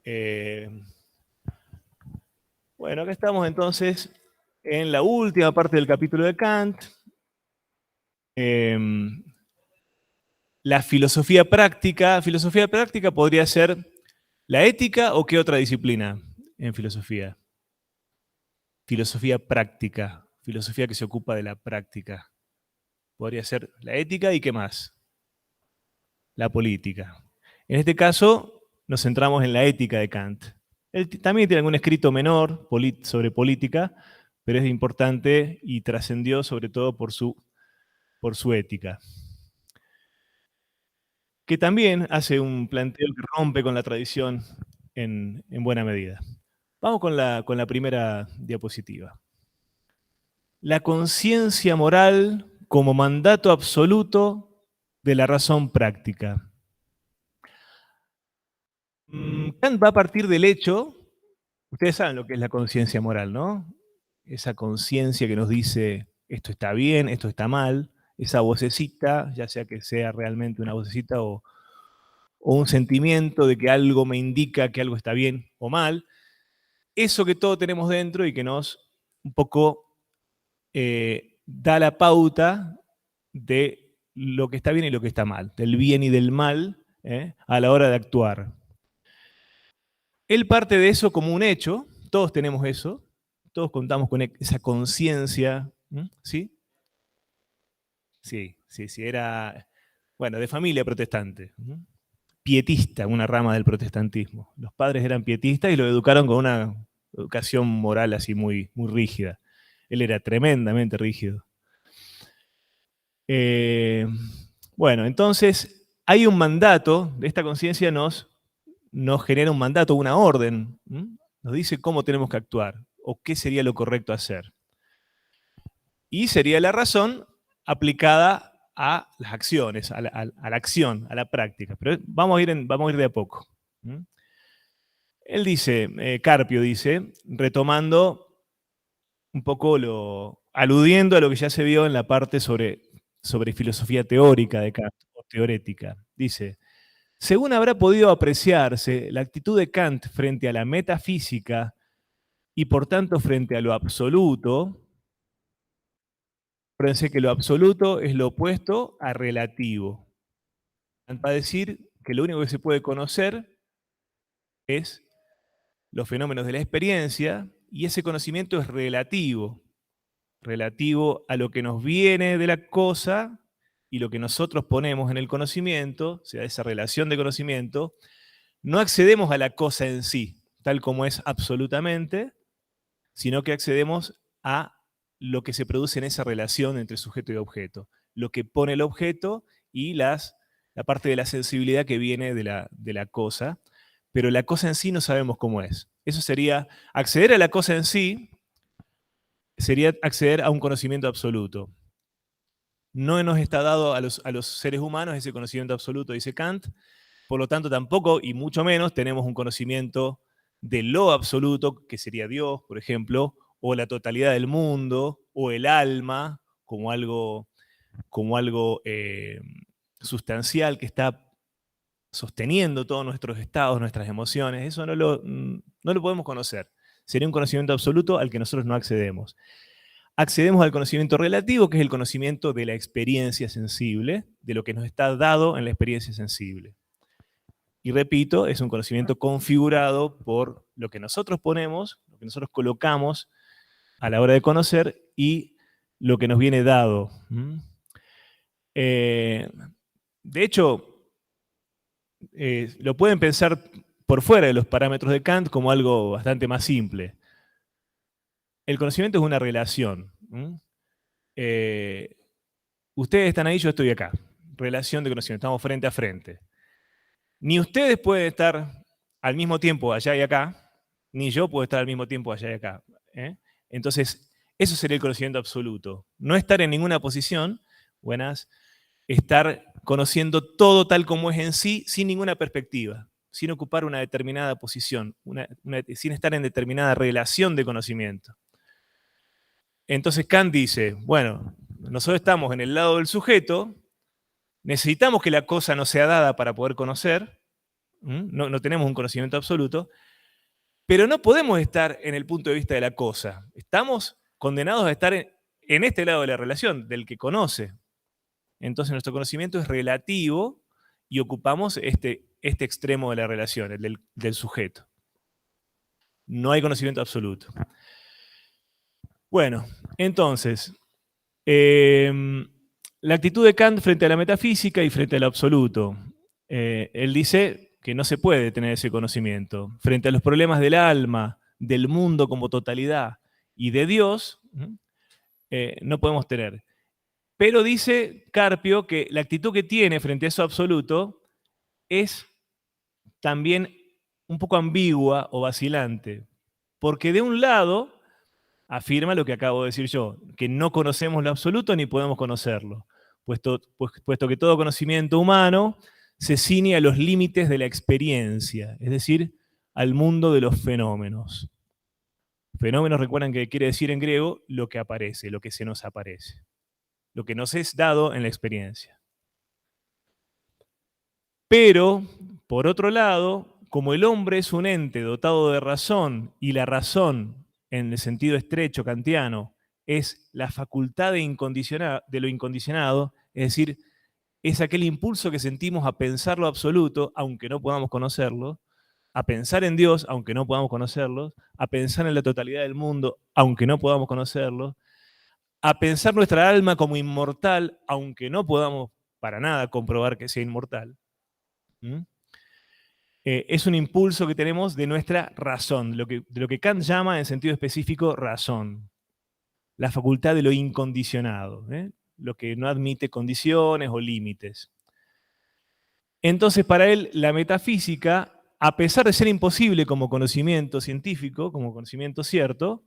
Eh, bueno, acá estamos entonces en la última parte del capítulo de Kant. La filosofía práctica. Filosofía práctica podría ser la ética o qué otra disciplina en filosofía. Filosofía práctica, filosofía que se ocupa de la práctica. Podría ser la ética y qué más. La política. En este caso nos centramos en la ética de Kant. Él también tiene algún escrito menor sobre política, pero es importante y trascendió sobre todo por su ética. Que también hace un planteo que rompe con la tradición en buena medida. Vamos con la primera diapositiva. La conciencia moral como mandato absoluto de la razón práctica. Kant va a partir del hecho, ustedes saben lo que es la conciencia moral, ¿no? Esa conciencia que nos dice esto está bien, esto está mal, esa vocecita, ya sea que sea realmente una vocecita o un sentimiento de que algo me indica que algo está bien o mal, eso que todos tenemos dentro y que nos un poco da la pauta de lo que está bien y lo que está mal, del bien y del mal a la hora de actuar. Él parte de eso como un hecho, todos tenemos eso, todos contamos con esa conciencia, ¿sí? Sí, era, bueno, de familia protestante, pietista, una rama del protestantismo. Los padres eran pietistas y lo educaron con una educación moral así muy, muy rígida. Él era tremendamente rígido. Bueno, entonces hay un mandato, de esta conciencia nos genera un mandato, una orden, nos dice cómo tenemos que actuar o qué sería lo correcto hacer. Y sería la razón aplicada a las acciones, a la acción, a la práctica. Pero vamos a ir de a poco. Él dice, Carpio dice, retomando un poco aludiendo a lo que ya se vio en la parte sobre filosofía teórica de Kant, o teorética. Dice, según habrá podido apreciarse, la actitud de Kant frente a la metafísica y por tanto frente a lo absoluto, acuérdense que lo absoluto es lo opuesto a relativo. Kant va a decir que lo único que se puede conocer es los fenómenos de la experiencia y ese conocimiento es relativo a lo que nos viene de la cosa y lo que nosotros ponemos en el conocimiento, o sea, esa relación de conocimiento, no accedemos a la cosa en sí, tal como es absolutamente, sino que accedemos a lo que se produce en esa relación entre sujeto y objeto, lo que pone el objeto y la parte de la sensibilidad que viene de la cosa, pero la cosa en sí no sabemos cómo es. Eso sería acceder a la cosa en sí, sería acceder a un conocimiento absoluto. No nos está dado a los seres humanos ese conocimiento absoluto, dice Kant, por lo tanto tampoco, y mucho menos, tenemos un conocimiento de lo absoluto, que sería Dios, por ejemplo, o la totalidad del mundo, o el alma, como algo sustancial que está sosteniendo todos nuestros estados, nuestras emociones. Eso no lo podemos conocer. Sería un conocimiento absoluto al que nosotros no accedemos. Accedemos al conocimiento relativo, que es el conocimiento de la experiencia sensible, de lo que nos está dado en la experiencia sensible. Y repito, es un conocimiento configurado por lo que nosotros ponemos, lo que nosotros colocamos a la hora de conocer y lo que nos viene dado. De hecho, lo pueden pensar por fuera de los parámetros de Kant como algo bastante más simple. El conocimiento es una relación. Ustedes están ahí, yo estoy acá. Relación de conocimiento, estamos frente a frente. Ni ustedes pueden estar al mismo tiempo allá y acá, ni yo puedo estar al mismo tiempo allá y acá. Entonces, eso sería el conocimiento absoluto. No estar en ninguna posición, estar conociendo todo tal como es en sí, sin ninguna perspectiva, sin ocupar una determinada posición, sin estar en determinada relación de conocimiento. Entonces Kant dice, bueno, nosotros estamos en el lado del sujeto, necesitamos que la cosa nos sea dada para poder conocer, no tenemos un conocimiento absoluto, pero no podemos estar en el punto de vista de la cosa. Estamos condenados a estar en este lado de la relación, del que conoce. Entonces nuestro conocimiento es relativo y ocupamos este extremo de la relación, el del sujeto. No hay conocimiento absoluto. Bueno, entonces, la actitud de Kant frente a la metafísica y frente al absoluto. Él dice que no se puede tener ese conocimiento. Frente a los problemas del alma, del mundo como totalidad y de Dios, no podemos tener. Pero dice Carpio que la actitud que tiene frente a eso absoluto es también un poco ambigua o vacilante. Porque de un lado afirma lo que acabo de decir yo, que no conocemos lo absoluto ni podemos conocerlo, puesto que todo conocimiento humano se ciñe a los límites de la experiencia, es decir, al mundo de los fenómenos. Fenómenos, recuerdan que quiere decir en griego lo que aparece, lo que se nos aparece, lo que nos es dado en la experiencia. Pero, por otro lado, como el hombre es un ente dotado de razón y la razón, en el sentido estrecho kantiano, es la facultad de lo incondicionado, es decir, es aquel impulso que sentimos a pensar lo absoluto, aunque no podamos conocerlo, a pensar en Dios, aunque no podamos conocerlo, a pensar en la totalidad del mundo, aunque no podamos conocerlo, a pensar nuestra alma como inmortal, aunque no podamos para nada comprobar que sea inmortal. Es un impulso que tenemos de nuestra razón, de lo que Kant llama en sentido específico razón, la facultad de lo incondicionado, lo que no admite condiciones o límites. Entonces, para él, la metafísica, a pesar de ser imposible como conocimiento científico, como conocimiento cierto,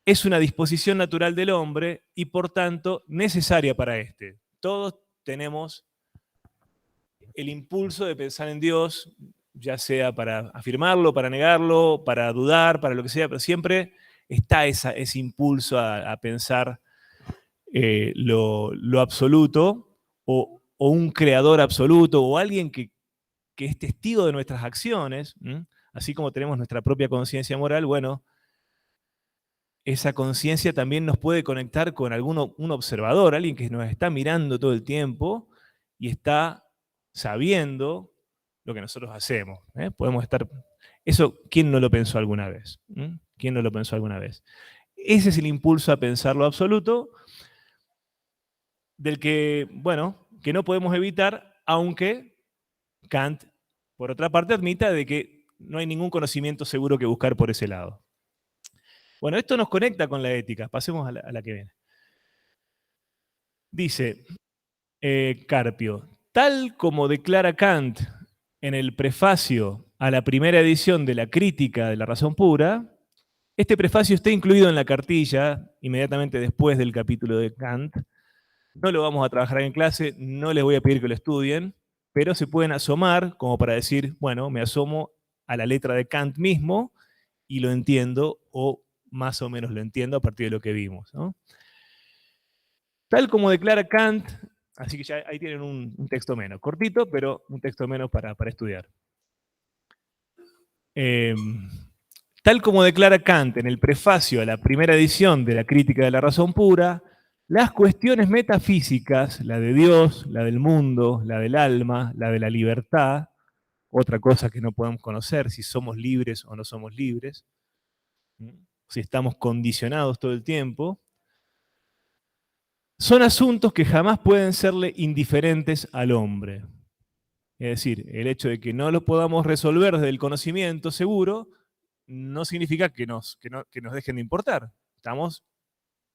es una disposición natural del hombre y, por tanto, necesaria para éste. Todos tenemos el impulso de pensar en Dios, ya sea para afirmarlo, para negarlo, para dudar, para lo que sea, pero siempre está ese impulso a pensar lo absoluto o un creador absoluto o alguien que es testigo de nuestras acciones, así como tenemos nuestra propia conciencia moral. Bueno, esa conciencia también nos puede conectar con un observador, alguien que nos está mirando todo el tiempo y está sabiendo lo que nosotros hacemos. Podemos estar... Eso, ¿quién no lo pensó alguna vez? ¿Quién no lo pensó alguna vez? Ese es el impulso a pensar lo absoluto, del que, bueno, que no podemos evitar, aunque Kant, por otra parte, admita de que no hay ningún conocimiento seguro que buscar por ese lado. Bueno, esto nos conecta con la ética. Pasemos a la que viene. Dice Carpio, tal como declara Kant en el prefacio a la primera edición de la Crítica de la Razón Pura, este prefacio está incluido en la cartilla inmediatamente después del capítulo de Kant. No lo vamos a trabajar en clase, no les voy a pedir que lo estudien, pero se pueden asomar como para decir, bueno, me asomo a la letra de Kant mismo y lo entiendo, o más o menos lo entiendo a partir de lo que vimos, ¿no? Tal como declara Kant, así que ya ahí tienen un texto menos, cortito, pero un texto menos para estudiar. Tal como declara Kant en el prefacio a la primera edición de la Crítica de la Razón Pura, las cuestiones metafísicas, la de Dios, la del mundo, la del alma, la de la libertad, otra cosa que no podemos conocer, si somos libres o no somos libres, si estamos condicionados todo el tiempo, son asuntos que jamás pueden serle indiferentes al hombre. Es decir, el hecho de que no lo podamos resolver desde el conocimiento seguro no significa que nos dejen de importar. Estamos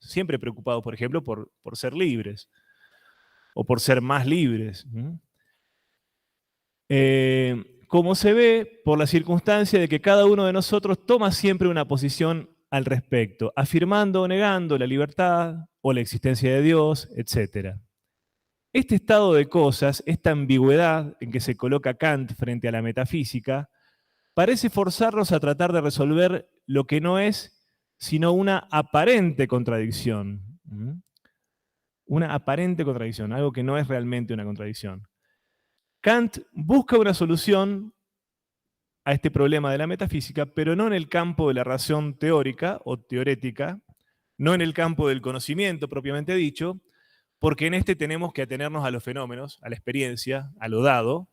siempre preocupados, por ejemplo, por ser libres o por ser más libres. Como se ve por la circunstancia de que cada uno de nosotros toma siempre una posición al respecto, afirmando o negando la libertad o la existencia de Dios, etc. Este estado de cosas, esta ambigüedad en que se coloca Kant frente a la metafísica, parece forzarnos a tratar de resolver lo que no es sino una aparente contradicción. Una aparente contradicción, algo que no es realmente una contradicción. Kant busca una solución a este problema de la metafísica, pero no en el campo de la razón teórica o teorética, no en el campo del conocimiento propiamente dicho, porque en este tenemos que atenernos a los fenómenos, a la experiencia, a lo dado,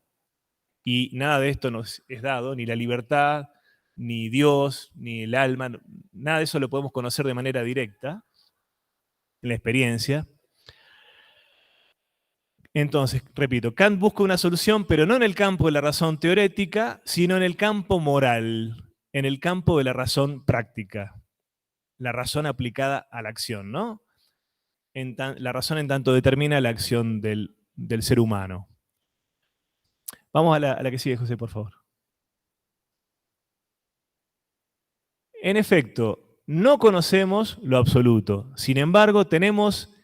y nada de esto nos es dado, ni la libertad, ni Dios, ni el alma, nada de eso lo podemos conocer de manera directa en la experiencia. Entonces, repito, Kant busca una solución, pero no en el campo de la razón teorética, sino en el campo moral, en el campo de la razón práctica, la razón aplicada a la acción, ¿no? La razón en tanto determina la acción del ser humano. Vamos a la que sigue, José, por favor. En efecto, no conocemos lo absoluto. Sin embargo, tenemos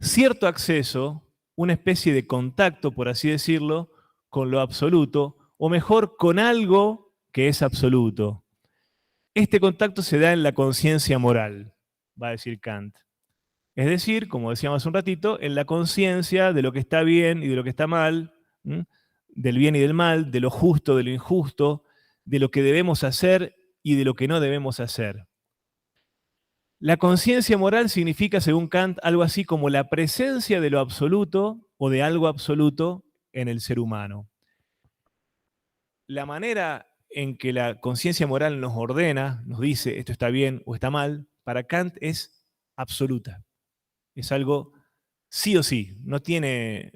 cierto acceso, una especie de contacto, por así decirlo, con lo absoluto, o mejor, con algo que es absoluto. Este contacto se da en la conciencia moral, va a decir Kant. Es decir, como decíamos hace un ratito, en la conciencia de lo que está bien y de lo que está mal, ¿m? Del bien y del mal, de lo justo, de lo injusto, de lo que debemos hacer y de lo que no debemos hacer. La conciencia moral significa, según Kant, algo así como la presencia de lo absoluto o de algo absoluto en el ser humano. La manera en que la conciencia moral nos ordena, nos dice esto está bien o está mal, para Kant es absoluta. Es algo sí o sí, no tiene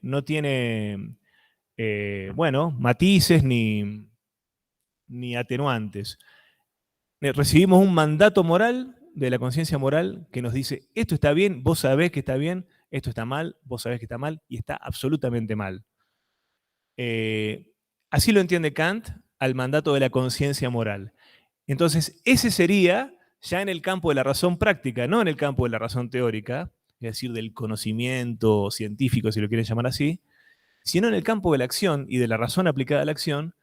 bueno, matices ni atenuantes. Recibimos un mandato moral de la conciencia moral que nos dice, esto está bien, vos sabés que está bien, esto está mal, vos sabés que está mal, y está absolutamente mal. Así lo entiende Kant al mandato de la conciencia moral. Entonces, ese sería ya en el campo de la razón práctica, no en el campo de la razón teórica, es decir, del conocimiento científico, si lo quieren llamar así, sino en el campo de la acción y de la razón aplicada a la acción.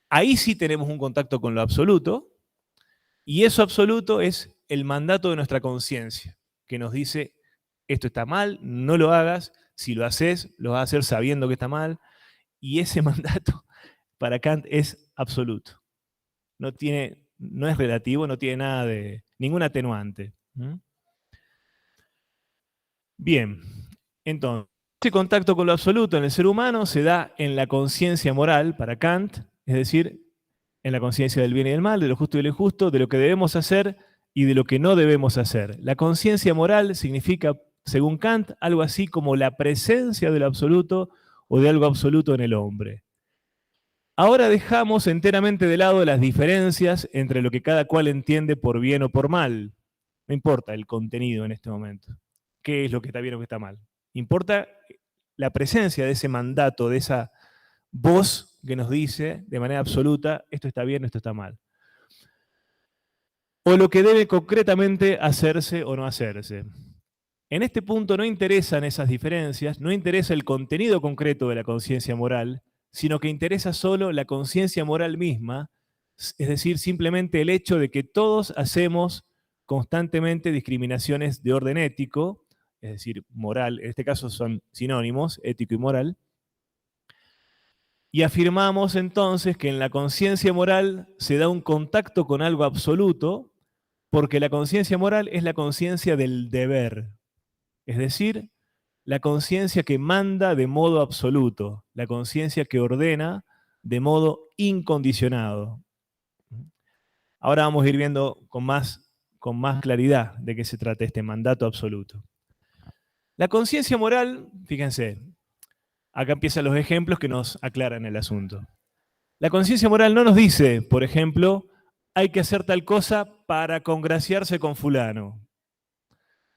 Ahí sí tenemos un contacto con lo absoluto, y eso absoluto es el mandato de nuestra conciencia, que nos dice, esto está mal, no lo hagas, si lo haces, lo vas a hacer sabiendo que está mal, y ese mandato para Kant es absoluto. No es relativo, no tiene nada de, ningún atenuante. Bien, entonces, ese contacto con lo absoluto en el ser humano se da en la conciencia moral para Kant, es decir, en la conciencia del bien y del mal, de lo justo y lo injusto, de lo que debemos hacer y de lo que no debemos hacer. La conciencia moral significa, según Kant, algo así como la presencia del absoluto o de algo absoluto en el hombre. Ahora dejamos enteramente de lado las diferencias entre lo que cada cual entiende por bien o por mal. No importa el contenido en este momento. ¿Qué es lo que está bien o qué está mal? Importa la presencia de ese mandato, de esa voz que nos dice de manera absoluta, esto está bien, esto está mal. O lo que debe concretamente hacerse o no hacerse. En este punto no interesan esas diferencias, no interesa el contenido concreto de la conciencia moral, sino que interesa solo la conciencia moral misma, es decir, simplemente el hecho de que todos hacemos constantemente discriminaciones de orden ético, es decir, moral, en este caso son sinónimos, ético y moral, y afirmamos entonces que en la conciencia moral se da un contacto con algo absoluto, porque la conciencia moral es la conciencia del deber, es decir, la conciencia que manda de modo absoluto, la conciencia que ordena de modo incondicionado. Ahora vamos a ir viendo con más claridad de qué se trata este mandato absoluto. La conciencia moral, fíjense, acá empiezan los ejemplos que nos aclaran el asunto. La conciencia moral no nos dice, por ejemplo, hay que hacer tal cosa para congraciarse con fulano.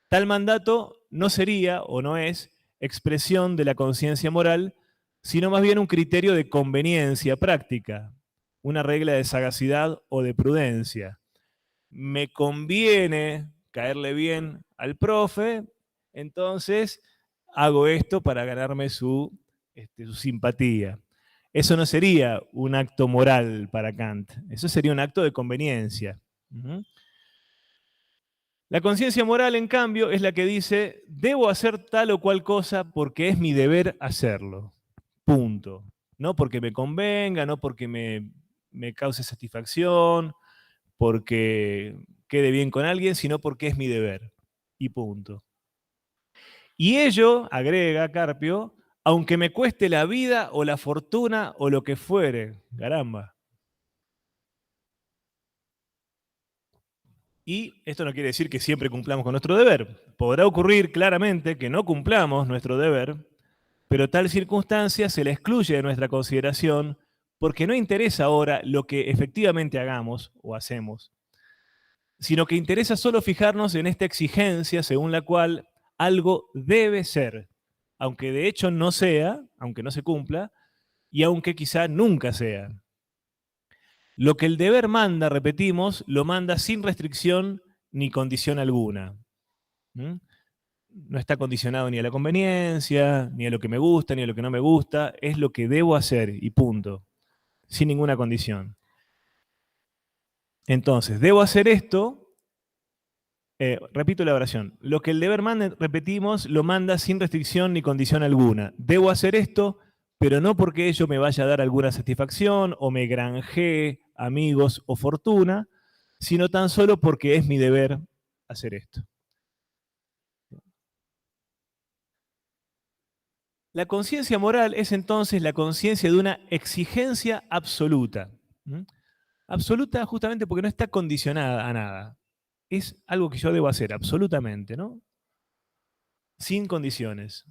Tal mandato no sería o no es expresión de la conciencia moral, sino más bien un criterio de conveniencia práctica, una regla de sagacidad o de prudencia. Me conviene caerle bien al profe, entonces hago esto para ganarme su simpatía. Eso no sería un acto moral para Kant, eso sería un acto de conveniencia. La conciencia moral, en cambio, es la que dice, debo hacer tal o cual cosa porque es mi deber hacerlo. Punto. No porque me convenga, no porque me me cause satisfacción, porque quede bien con alguien, sino porque es mi deber. Y punto. Y ello, agrega Carpio, aunque me cueste la vida o la fortuna o lo que fuere. Caramba. Y esto no quiere decir que siempre cumplamos con nuestro deber. Podrá ocurrir claramente que no cumplamos nuestro deber, pero tal circunstancia se la excluye de nuestra consideración porque no interesa ahora lo que efectivamente hagamos o hacemos, sino que interesa solo fijarnos en esta exigencia según la cual algo debe ser, aunque de hecho no sea, aunque no se cumpla, y aunque quizá nunca sea. Lo que el deber manda, repetimos, lo manda sin restricción ni condición alguna. ¿Mm? No está condicionado ni a la conveniencia, ni a lo que me gusta, ni a lo que no me gusta, es lo que debo hacer y punto, sin ninguna condición. Entonces, debo hacer esto, repito la oración, lo que el deber manda, repetimos, lo manda sin restricción ni condición alguna. Debo hacer esto, pero no porque ello me vaya a dar alguna satisfacción o me granjee amigos o fortuna, sino tan solo porque es mi deber hacer esto. La conciencia moral es entonces la conciencia de una exigencia absoluta. ¿Mm? Absoluta justamente porque no está condicionada a nada. Es algo que yo debo hacer, absolutamente, ¿no? Sin condiciones,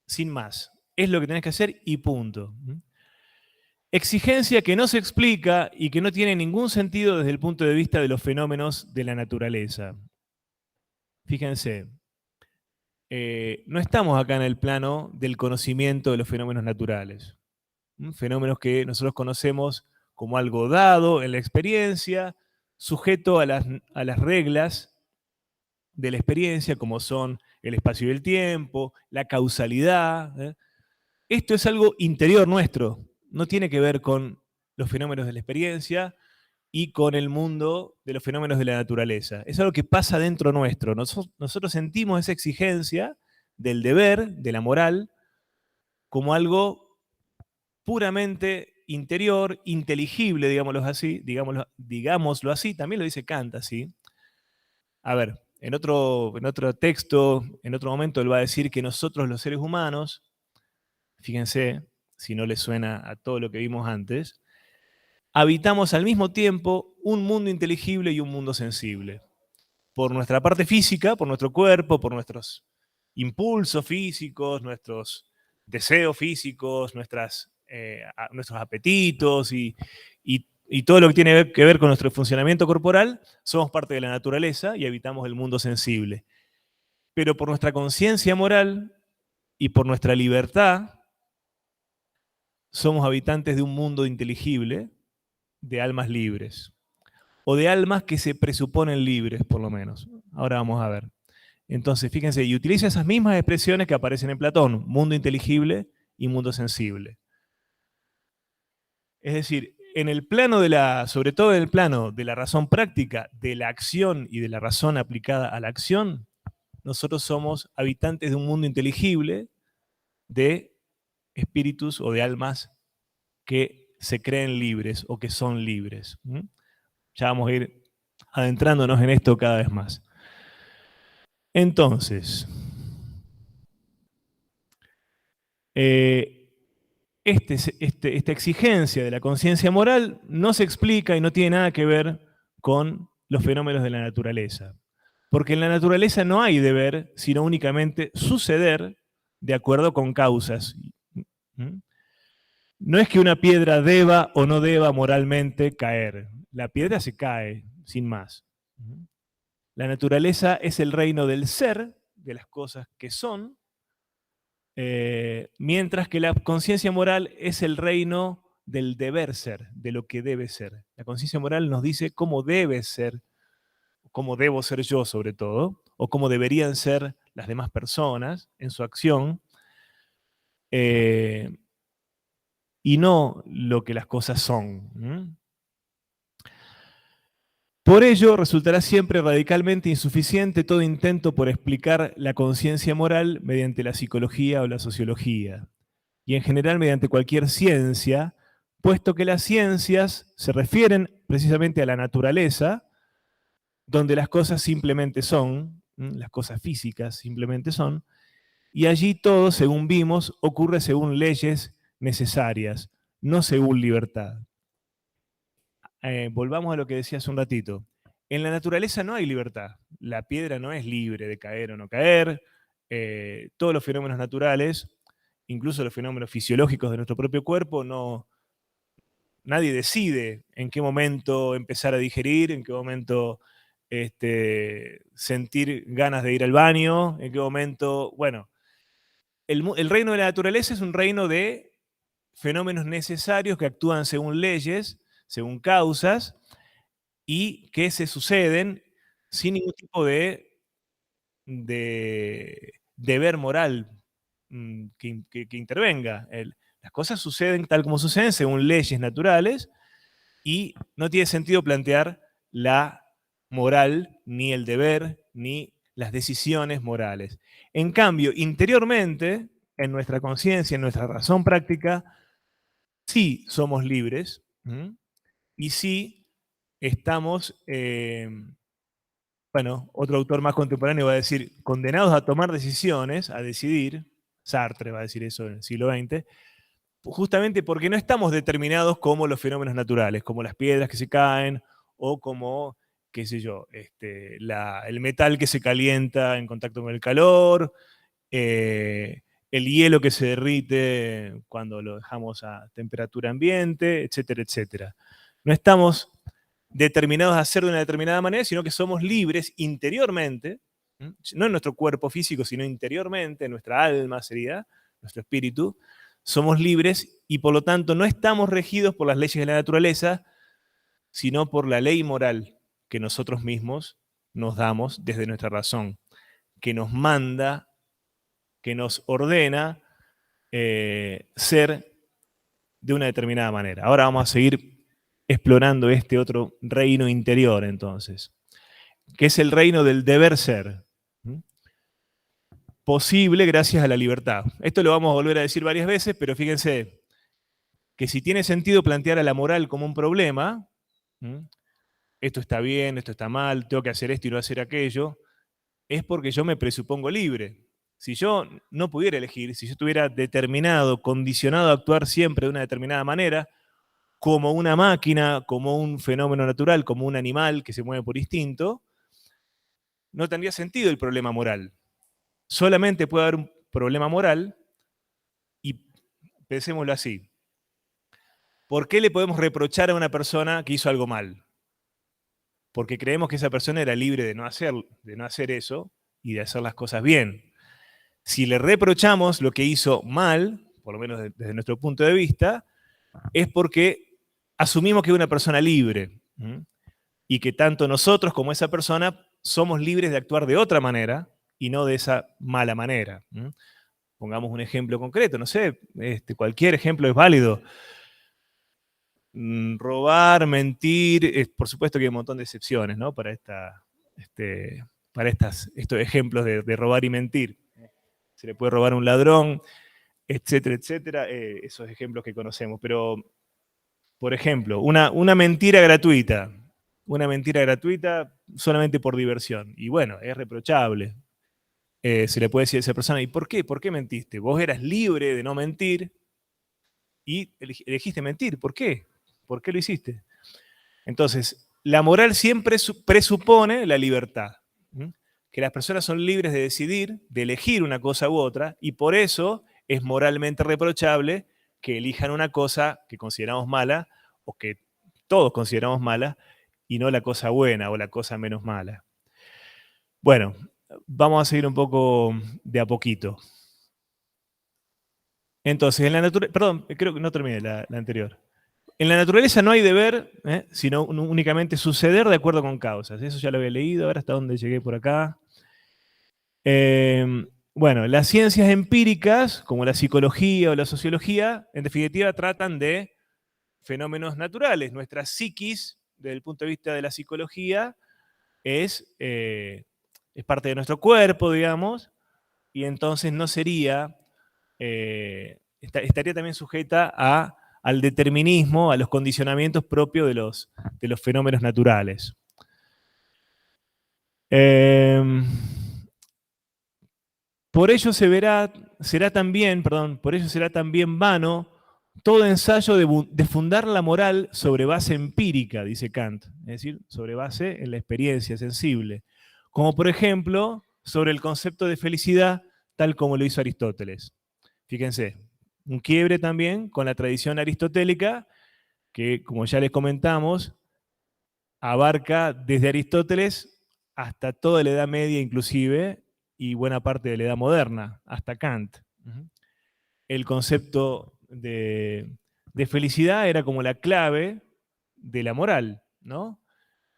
sin más. Es lo que tenés que hacer y punto. ¿Mm? Exigencia que no se explica y que no tiene ningún sentido desde el punto de vista de los fenómenos de la naturaleza. Fíjense, no estamos acá en el plano del conocimiento de los fenómenos naturales. Fenómenos que nosotros conocemos como algo dado en la experiencia, sujeto a las reglas de la experiencia, como son el espacio y el tiempo, la causalidad. Esto es algo interior nuestro, no tiene que ver con los fenómenos de la experiencia y con el mundo de los fenómenos de la naturaleza. Es algo que pasa dentro nuestro. Nosotros sentimos esa exigencia del deber, de la moral, como algo puramente interior, inteligible, digámoslo así, también lo dice Kant así. A ver, en otro texto, en otro momento, él va a decir que nosotros los seres humanos, fíjense, si no les suena a todo lo que vimos antes, habitamos al mismo tiempo un mundo inteligible y un mundo sensible. Por nuestra parte física, por nuestro cuerpo, por nuestros impulsos físicos, nuestros deseos físicos, nuestros apetitos y todo lo que tiene que ver con nuestro funcionamiento corporal, somos parte de la naturaleza y habitamos el mundo sensible. Pero por nuestra conciencia moral y por nuestra libertad, somos habitantes de un mundo inteligible, de almas libres, o de almas que se presuponen libres, por lo menos. Ahora vamos a ver. Entonces, fíjense, y utiliza esas mismas expresiones que aparecen en Platón, mundo inteligible y mundo sensible. Es decir, sobre todo en el plano de la razón práctica, de la acción y de la razón aplicada a la acción, nosotros somos habitantes de un mundo inteligible de espíritus o de almas que se creen libres o que son libres. Ya vamos a ir adentrándonos en esto cada vez más. Entonces, esta exigencia de la conciencia moral no se explica y no tiene nada que ver con los fenómenos de la naturaleza. Porque en la naturaleza no hay deber, sino únicamente suceder de acuerdo con causas. No es que una piedra deba o no deba moralmente caer. La piedra se cae, sin más. La naturaleza es el reino del ser, de las cosas que son, mientras que la conciencia moral es el reino del deber ser, de lo que debe ser. La conciencia moral nos dice cómo debe ser, cómo debo ser yo sobre todo, o cómo deberían ser las demás personas en su acción, y no lo que las cosas son. Por ello, resultará siempre radicalmente insuficiente todo intento por explicar la conciencia moral mediante la psicología o la sociología, y en general mediante cualquier ciencia, puesto que las ciencias se refieren precisamente a la naturaleza, donde las cosas simplemente son, las cosas físicas simplemente son, y allí todo, según vimos, ocurre según leyes necesarias, no según libertad. Volvamos a lo que decía hace un ratito. En la naturaleza no hay libertad. La piedra no es libre de caer o no caer. Todos los fenómenos naturales, incluso los fenómenos fisiológicos de nuestro propio cuerpo, nadie decide en qué momento empezar a digerir, en qué momento sentir ganas de ir al baño, en qué momento, bueno, el reino de la naturaleza es un reino de fenómenos necesarios que actúan según leyes, según causas, y que se suceden sin ningún tipo de deber moral que intervenga. Las cosas suceden tal como suceden según leyes naturales y no tiene sentido plantear la moral, ni el deber, ni las decisiones morales. En cambio, interiormente, en nuestra conciencia, en nuestra razón práctica, sí somos libres y sí estamos, bueno, otro autor más contemporáneo va a decir, condenados a tomar decisiones, a decidir, Sartre va a decir eso en el siglo XX, justamente porque no estamos determinados como los fenómenos naturales, como las piedras que se caen o como, qué sé yo, el metal que se calienta en contacto con el calor, el hielo que se derrite cuando lo dejamos a temperatura ambiente, etcétera, etcétera. No estamos determinados a hacer de una determinada manera, sino que somos libres interiormente, no en nuestro cuerpo físico, sino interiormente, en nuestra alma sería, nuestro espíritu, somos libres y por lo tanto no estamos regidos por las leyes de la naturaleza, sino por la ley moral que nosotros mismos nos damos desde nuestra razón, que nos manda, que nos ordena ser de una determinada manera. Ahora vamos a seguir explorando este otro reino interior entonces, que es el reino del deber ser. Posible gracias a la libertad. Esto lo vamos a volver a decir varias veces, pero fíjense que si tiene sentido plantear a la moral como un problema, esto está bien, esto está mal, tengo que hacer esto y no hacer aquello, es porque yo me presupongo libre. Si yo no pudiera elegir, si yo estuviera determinado, condicionado a actuar siempre de una determinada manera, como una máquina, como un fenómeno natural, como un animal que se mueve por instinto, no tendría sentido el problema moral. Solamente puede haber un problema moral y pensémoslo así. ¿Por qué le podemos reprochar a una persona que hizo algo mal? Porque creemos que esa persona era libre de no hacer eso y de hacer las cosas bien. Si le reprochamos lo que hizo mal, por lo menos desde nuestro punto de vista, es porque asumimos que es una persona libre y que tanto nosotros como esa persona somos libres de actuar de otra manera y no de esa mala manera. Pongamos un ejemplo concreto, no sé, cualquier ejemplo es válido. Robar, mentir, por supuesto que hay un montón de excepciones, ¿no? Para estos ejemplos de robar y mentir. Se le puede robar a un ladrón, etcétera, etcétera, esos ejemplos que conocemos. Pero, por ejemplo, una mentira gratuita solamente por diversión. Y bueno, es reprochable. Se le puede decir a esa persona, ¿y por qué? ¿Por qué mentiste? Vos eras libre de no mentir y elegiste mentir. ¿Por qué? ¿Por qué lo hiciste? Entonces, la moral siempre presupone la libertad. Que las personas son libres de decidir, de elegir una cosa u otra, y por eso es moralmente reprochable que elijan una cosa que consideramos mala o que todos consideramos mala y no la cosa buena o la cosa menos mala. Bueno, vamos a seguir un poco de a poquito. Entonces, en la naturaleza, perdón, creo que no terminé la anterior. En la naturaleza no hay deber, sino únicamente suceder de acuerdo con causas. Eso ya lo había leído, ahora hasta dónde llegué por acá. Bueno, las ciencias empíricas, como la psicología o la sociología, en definitiva tratan de fenómenos naturales. Nuestra psiquis, desde el punto de vista de la psicología, es parte de nuestro cuerpo, digamos, y entonces no sería, estaría también sujeta a al determinismo, a los condicionamientos propios de los fenómenos naturales. Por ello será también vano todo ensayo de fundar la moral sobre base empírica, dice Kant, es decir, sobre base en la experiencia sensible, como por ejemplo sobre el concepto de felicidad tal como lo hizo Aristóteles. Fíjense, un quiebre también con la tradición aristotélica que, como ya les comentamos, abarca desde Aristóteles hasta toda la Edad Media inclusive, y buena parte de la Edad Moderna, hasta Kant. El concepto de felicidad era como la clave de la moral, ¿no?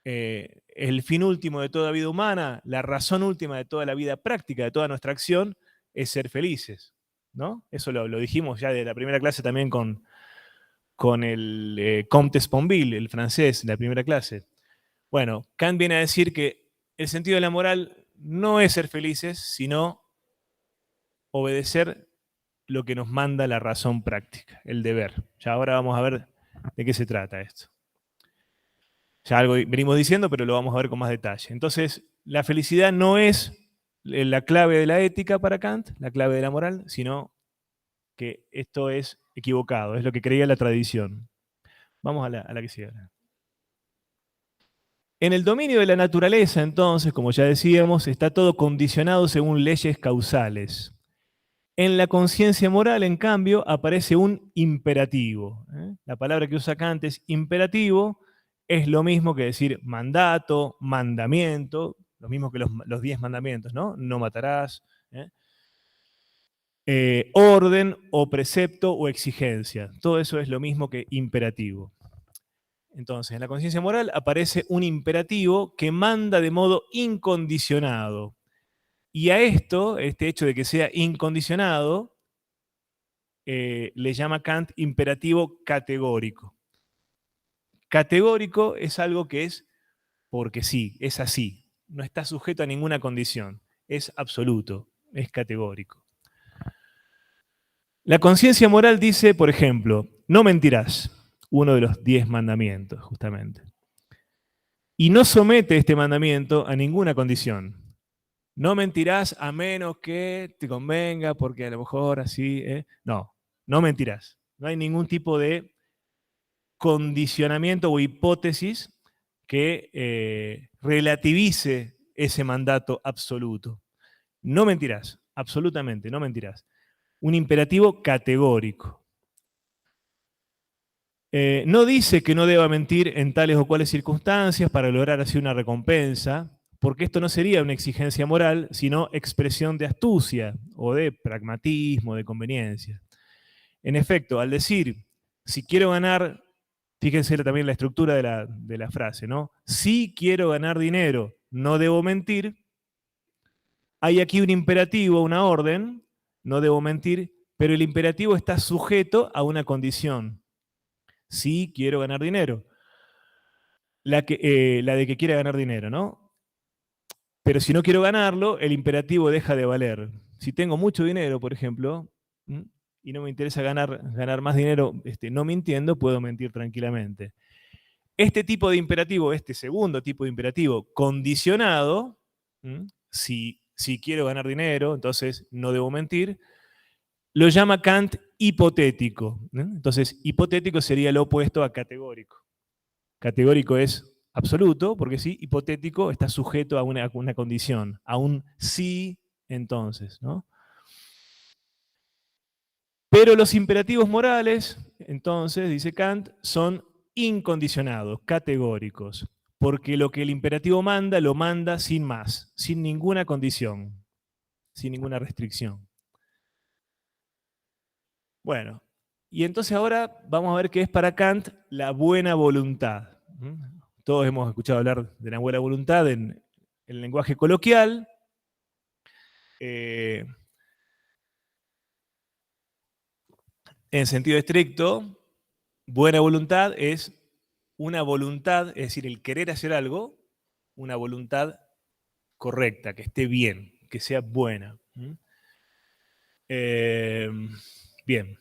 El fin último de toda vida humana, la razón última de toda la vida práctica, de toda nuestra acción, es ser felices, ¿no? Eso lo dijimos ya de la primera clase también con el Comte Sponville, el francés, de la primera clase. Bueno, Kant viene a decir que el sentido de la moral no es ser felices, sino obedecer lo que nos manda la razón práctica, el deber. Ya ahora vamos a ver de qué se trata esto. Ya algo venimos diciendo, pero lo vamos a ver con más detalle. Entonces, la felicidad no es la clave de la ética para Kant, la clave de la moral, sino que esto es equivocado, es lo que creía la tradición. Vamos a la que sigue. En el dominio de la naturaleza, entonces, como ya decíamos, está todo condicionado según leyes causales. En la conciencia moral, en cambio, aparece un imperativo. La palabra que usa Kant es imperativo, es lo mismo que decir mandato, mandamiento, lo mismo que los 10 mandamientos, ¿no? No matarás. Orden o precepto o exigencia. Todo eso es lo mismo que imperativo. Entonces, en la conciencia moral aparece un imperativo que manda de modo incondicionado. Y a esto, este hecho de que sea incondicionado, le llama Kant imperativo categórico. Categórico es algo que es porque sí, es así. No está sujeto a ninguna condición. Es absoluto, es categórico. La conciencia moral dice, por ejemplo, no mentirás, uno de los 10 mandamientos, justamente. Y no somete este mandamiento a ninguna condición. No mentirás a menos que te convenga, porque a lo mejor así. No, no mentirás. No hay ningún tipo de condicionamiento o hipótesis que relativice ese mandato absoluto. No mentirás, absolutamente, no mentirás. Un imperativo categórico. No dice que no deba mentir en tales o cuales circunstancias para lograr así una recompensa, porque esto no sería una exigencia moral, sino expresión de astucia o de pragmatismo, de conveniencia. En efecto, al decir, si quiero ganar, fíjense también la estructura de la frase, ¿no? Si quiero ganar dinero, no debo mentir. Hay aquí un imperativo, una orden, no debo mentir, pero el imperativo está sujeto a una condición. Si quiero ganar dinero. La de que quiera ganar dinero, ¿no? Pero si no quiero ganarlo, el imperativo deja de valer. Si tengo mucho dinero, por ejemplo, y no me interesa ganar más dinero no mintiendo, puedo mentir tranquilamente. Este tipo de imperativo, este segundo tipo de imperativo condicionado, si quiero ganar dinero, entonces no debo mentir, lo llama Kant hipotético. Entonces, hipotético sería lo opuesto a categórico. Categórico es absoluto, porque sí, hipotético está sujeto a una condición, a un sí entonces, ¿no? Pero los imperativos morales, entonces, dice Kant, son incondicionados, categóricos, porque lo que el imperativo manda, lo manda sin más, sin ninguna condición, sin ninguna restricción. Bueno, y entonces ahora vamos a ver qué es para Kant la buena voluntad. Todos hemos escuchado hablar de la buena voluntad en el lenguaje coloquial. En sentido estricto, buena voluntad es una voluntad, es decir, el querer hacer algo, una voluntad correcta, que esté bien, que sea buena. Bien.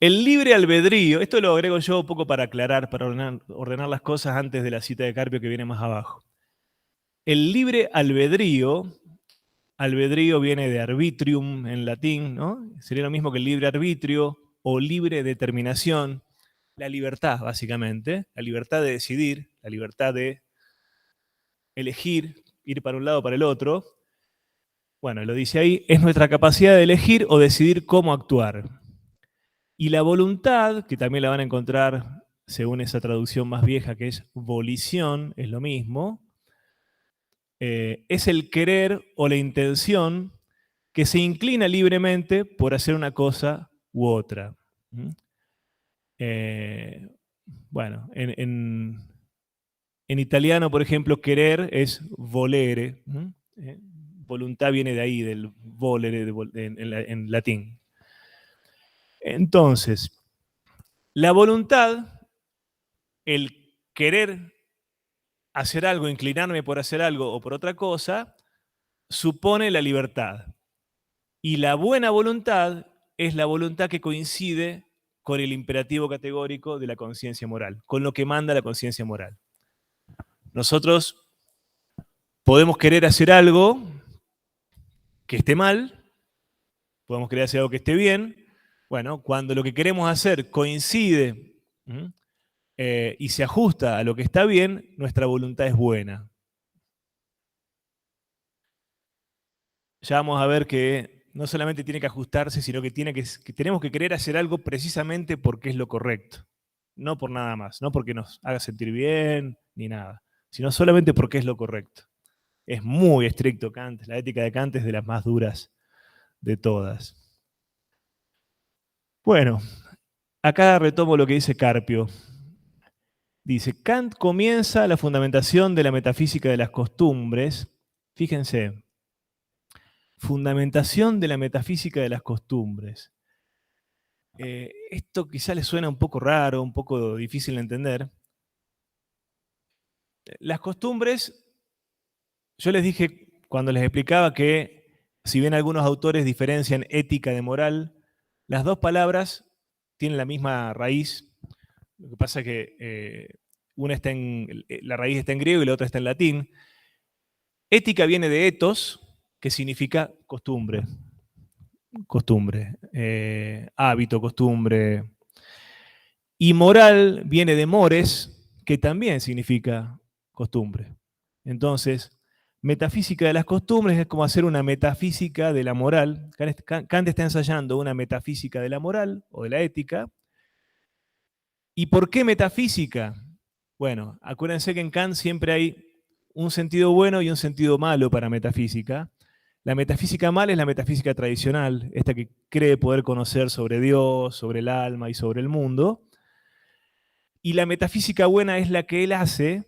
El libre albedrío, esto lo agrego yo un poco para aclarar, para ordenar las cosas antes de la cita de Carpio que viene más abajo. El libre albedrío, albedrío viene de arbitrium en latín, ¿no? Sería lo mismo que el libre arbitrio o libre determinación, la libertad, básicamente, la libertad de decidir, la libertad de elegir, ir para un lado o para el otro. Bueno, lo dice ahí, es nuestra capacidad de elegir o decidir cómo actuar. Y la voluntad, que también la van a encontrar según esa traducción más vieja que es volición, es lo mismo, es el querer o la intención que se inclina libremente por hacer una cosa u otra. ¿Mm? Bueno, en italiano, por ejemplo, querer es volere. ¿Mm? Voluntad viene de ahí, del volere en latín. Entonces, la voluntad, el querer hacer algo, inclinarme por hacer algo o por otra cosa, supone la libertad. Y la buena voluntad es la voluntad que coincide con el imperativo categórico de la conciencia moral, con lo que manda la conciencia moral. Nosotros podemos querer hacer algo que esté mal, podemos querer hacer algo que esté bien. Bueno, cuando lo que queremos hacer coincide y se ajusta a lo que está bien, nuestra voluntad es buena. Ya vamos a ver que no solamente tiene que ajustarse, sino que tenemos que querer hacer algo precisamente porque es lo correcto. No por nada más, no porque nos haga sentir bien ni nada, sino solamente porque es lo correcto. Es muy estricto Kant, la ética de Kant es de las más duras de todas. Bueno, acá retomo lo que dice Carpio. Dice, Kant comienza la fundamentación de la metafísica de las costumbres. Fíjense, fundamentación de la metafísica de las costumbres. Esto quizá les suena un poco raro, un poco difícil de entender. Las costumbres, yo les dije cuando les explicaba que si bien algunos autores diferencian ética de moral, las dos palabras tienen la misma raíz. Lo que pasa es que la raíz está en griego y la otra está en latín. Ética viene de ethos, que significa costumbre. Costumbre, hábito, costumbre. Y moral viene de mores, que también significa costumbre. Entonces, metafísica de las costumbres es como hacer una metafísica de la moral. Kant está ensayando una metafísica de la moral o de la ética. ¿Y por qué metafísica? Bueno, acuérdense que en Kant siempre hay un sentido bueno y un sentido malo para metafísica. La metafísica mala es la metafísica tradicional, esta que cree poder conocer sobre Dios, sobre el alma y sobre el mundo. Y la metafísica buena es la que él hace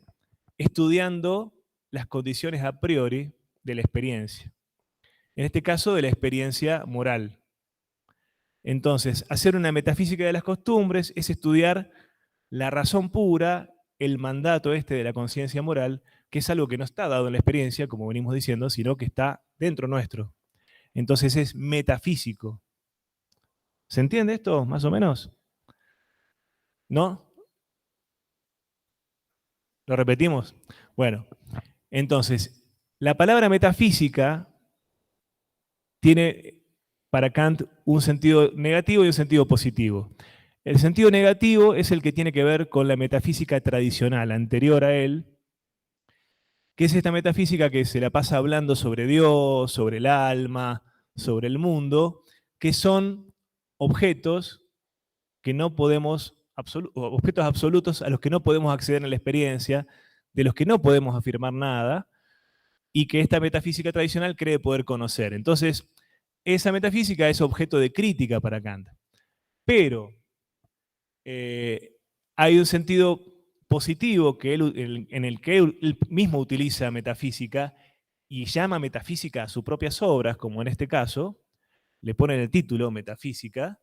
estudiando las condiciones a priori de la experiencia. En este caso, de la experiencia moral. Entonces, hacer una metafísica de las costumbres es estudiar la razón pura, el mandato este de la conciencia moral, que es algo que no está dado en la experiencia, como venimos diciendo, sino que está dentro nuestro. Entonces es metafísico. ¿Se entiende esto, más o menos? ¿No? ¿Lo repetimos? Bueno, entonces, la palabra metafísica tiene para Kant un sentido negativo y un sentido positivo. El sentido negativo es el que tiene que ver con la metafísica tradicional, anterior a él, que es esta metafísica que se la pasa hablando sobre Dios, sobre el alma, sobre el mundo, que son objetos que no podemos, objetos absolutos a los que no podemos acceder en la experiencia, de los que no podemos afirmar nada, y que esta metafísica tradicional cree poder conocer. Entonces, esa metafísica es objeto de crítica para Kant. Pero hay un sentido positivo en el que él mismo utiliza metafísica y llama metafísica a sus propias obras, como en este caso, le pone el título Metafísica,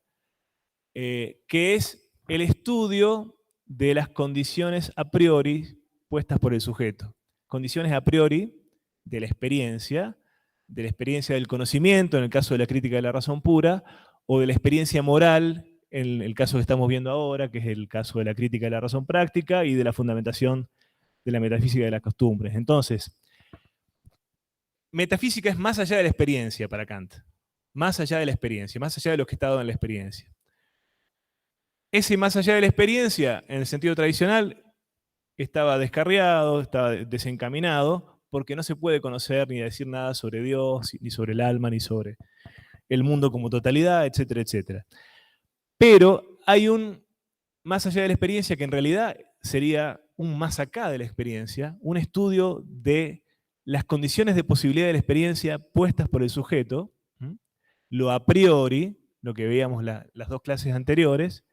que es el estudio de las condiciones a priori puestas por el sujeto. Condiciones a priori de la experiencia del conocimiento, en el caso de la crítica de la razón pura, o de la experiencia moral, el caso que estamos viendo ahora, que es el caso de la crítica de la razón práctica y de la fundamentación de la metafísica de las costumbres. Entonces, metafísica es más allá de la experiencia para Kant, más allá de la experiencia, más allá de lo que está dado en la experiencia. Ese más allá de la experiencia, en el sentido tradicional, estaba descarriado, estaba desencaminado, porque no se puede conocer ni decir nada sobre Dios, ni sobre el alma, ni sobre el mundo como totalidad, etcétera, etcétera. Pero hay un más allá de la experiencia que en realidad sería un más acá de la experiencia, un estudio de las condiciones de posibilidad de la experiencia puestas por el sujeto, lo a priori, lo que veíamos las dos clases anteriores,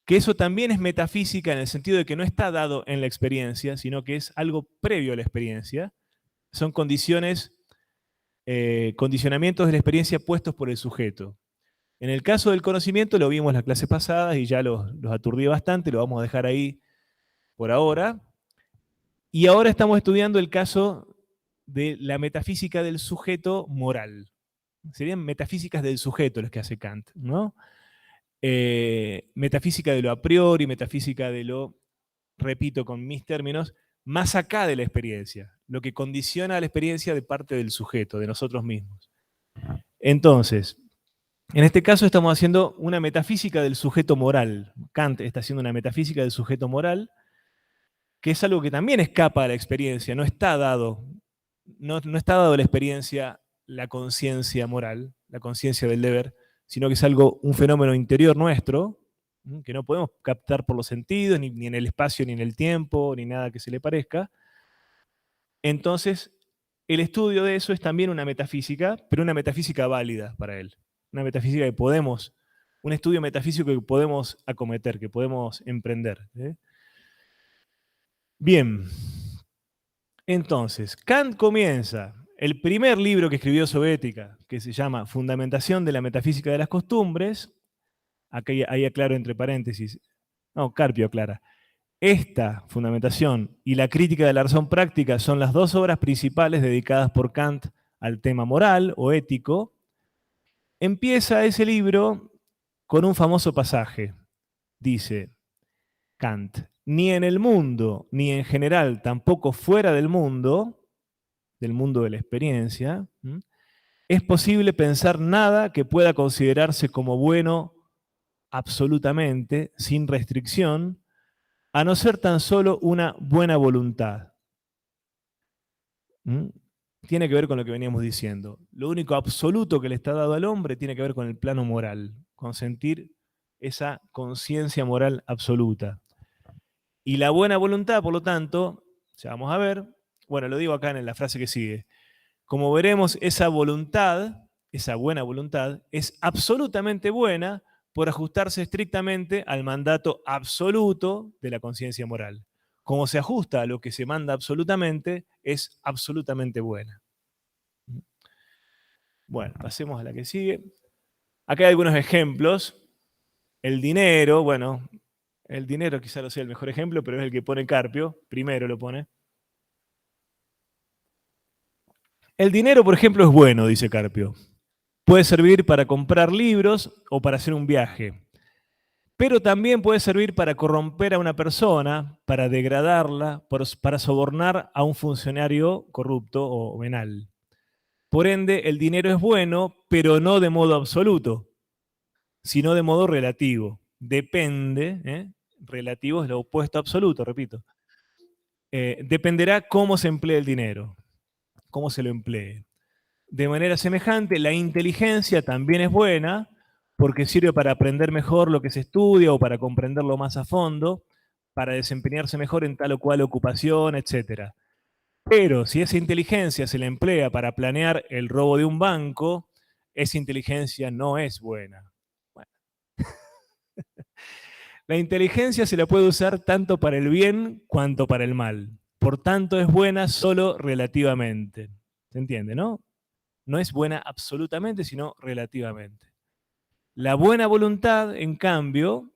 que eso también es metafísica en el sentido de que no está dado en la experiencia, sino que es algo previo a la experiencia. Son condiciones, condicionamientos de la experiencia puestos por el sujeto. En el caso del conocimiento lo vimos en las clases pasadas y ya los aturdí bastante, lo vamos a dejar ahí por ahora. Y ahora estamos estudiando el caso de la metafísica del sujeto moral. Serían metafísicas del sujeto las que hace Kant, ¿no? Metafísica de lo a priori, metafísica de lo, repito con mis términos, más acá de la experiencia, lo que condiciona a la experiencia de parte del sujeto, de nosotros mismos. Entonces, en este caso estamos haciendo una metafísica del sujeto moral. Kant está haciendo una metafísica del sujeto moral, que es algo que también escapa a la experiencia, no está dado, no está dado a la experiencia la conciencia moral, la conciencia del deber, sino que es algo, un fenómeno interior nuestro, que no podemos captar por los sentidos, ni en el espacio, ni en el tiempo, ni nada que se le parezca. Entonces, el estudio de eso es también una metafísica, pero una metafísica válida para él. Una metafísica que podemos, un estudio metafísico que podemos acometer, que podemos emprender. Bien, entonces, Kant comienza el primer libro que escribió sobre ética, que se llama Fundamentación de la Metafísica de las Costumbres. Aquí, ahí aclaro entre paréntesis, no, Carpio aclara. Esta fundamentación y la crítica de la razón práctica son las dos obras principales dedicadas por Kant al tema moral o ético. Empieza ese libro con un famoso pasaje. Dice Kant, ni en el mundo, ni en general, tampoco fuera del mundo de la experiencia, es posible pensar nada que pueda considerarse como bueno absolutamente, sin restricción, a no ser tan solo una buena voluntad. Tiene que ver con lo que veníamos diciendo. Lo único absoluto que le está dado al hombre tiene que ver con el plano moral, con sentir esa conciencia moral absoluta. Y la buena voluntad, por lo tanto, ya vamos a ver, bueno, lo digo acá en la frase que sigue, como veremos, esa voluntad, esa buena voluntad, es absolutamente buena por ajustarse estrictamente al mandato absoluto de la conciencia moral. Como se ajusta a lo que se manda absolutamente, es absolutamente buena. Bueno, pasemos a la que sigue. Acá hay algunos ejemplos. El dinero, bueno, el dinero quizá no sea el mejor ejemplo, pero es el que pone Carpio, primero lo pone. El dinero, por ejemplo, es bueno, dice Carpio. Puede servir para comprar libros o para hacer un viaje. Pero también puede servir para corromper a una persona, para degradarla, para sobornar a un funcionario corrupto o venal. Por ende, el dinero es bueno, pero no de modo absoluto, sino de modo relativo. Depende, relativo es lo opuesto a absoluto, repito. Dependerá cómo se emplee el dinero, cómo se lo emplee. De manera semejante, la inteligencia también es buena porque sirve para aprender mejor lo que se estudia o para comprenderlo más a fondo, para desempeñarse mejor en tal o cual ocupación, etc. Pero si esa inteligencia se le emplea para planear el robo de un banco, esa inteligencia no es buena. Bueno. La inteligencia se la puede usar tanto para el bien cuanto para el mal. Por tanto, es buena solo relativamente. ¿Se entiende, no? No es buena absolutamente, sino relativamente. La buena voluntad, en cambio,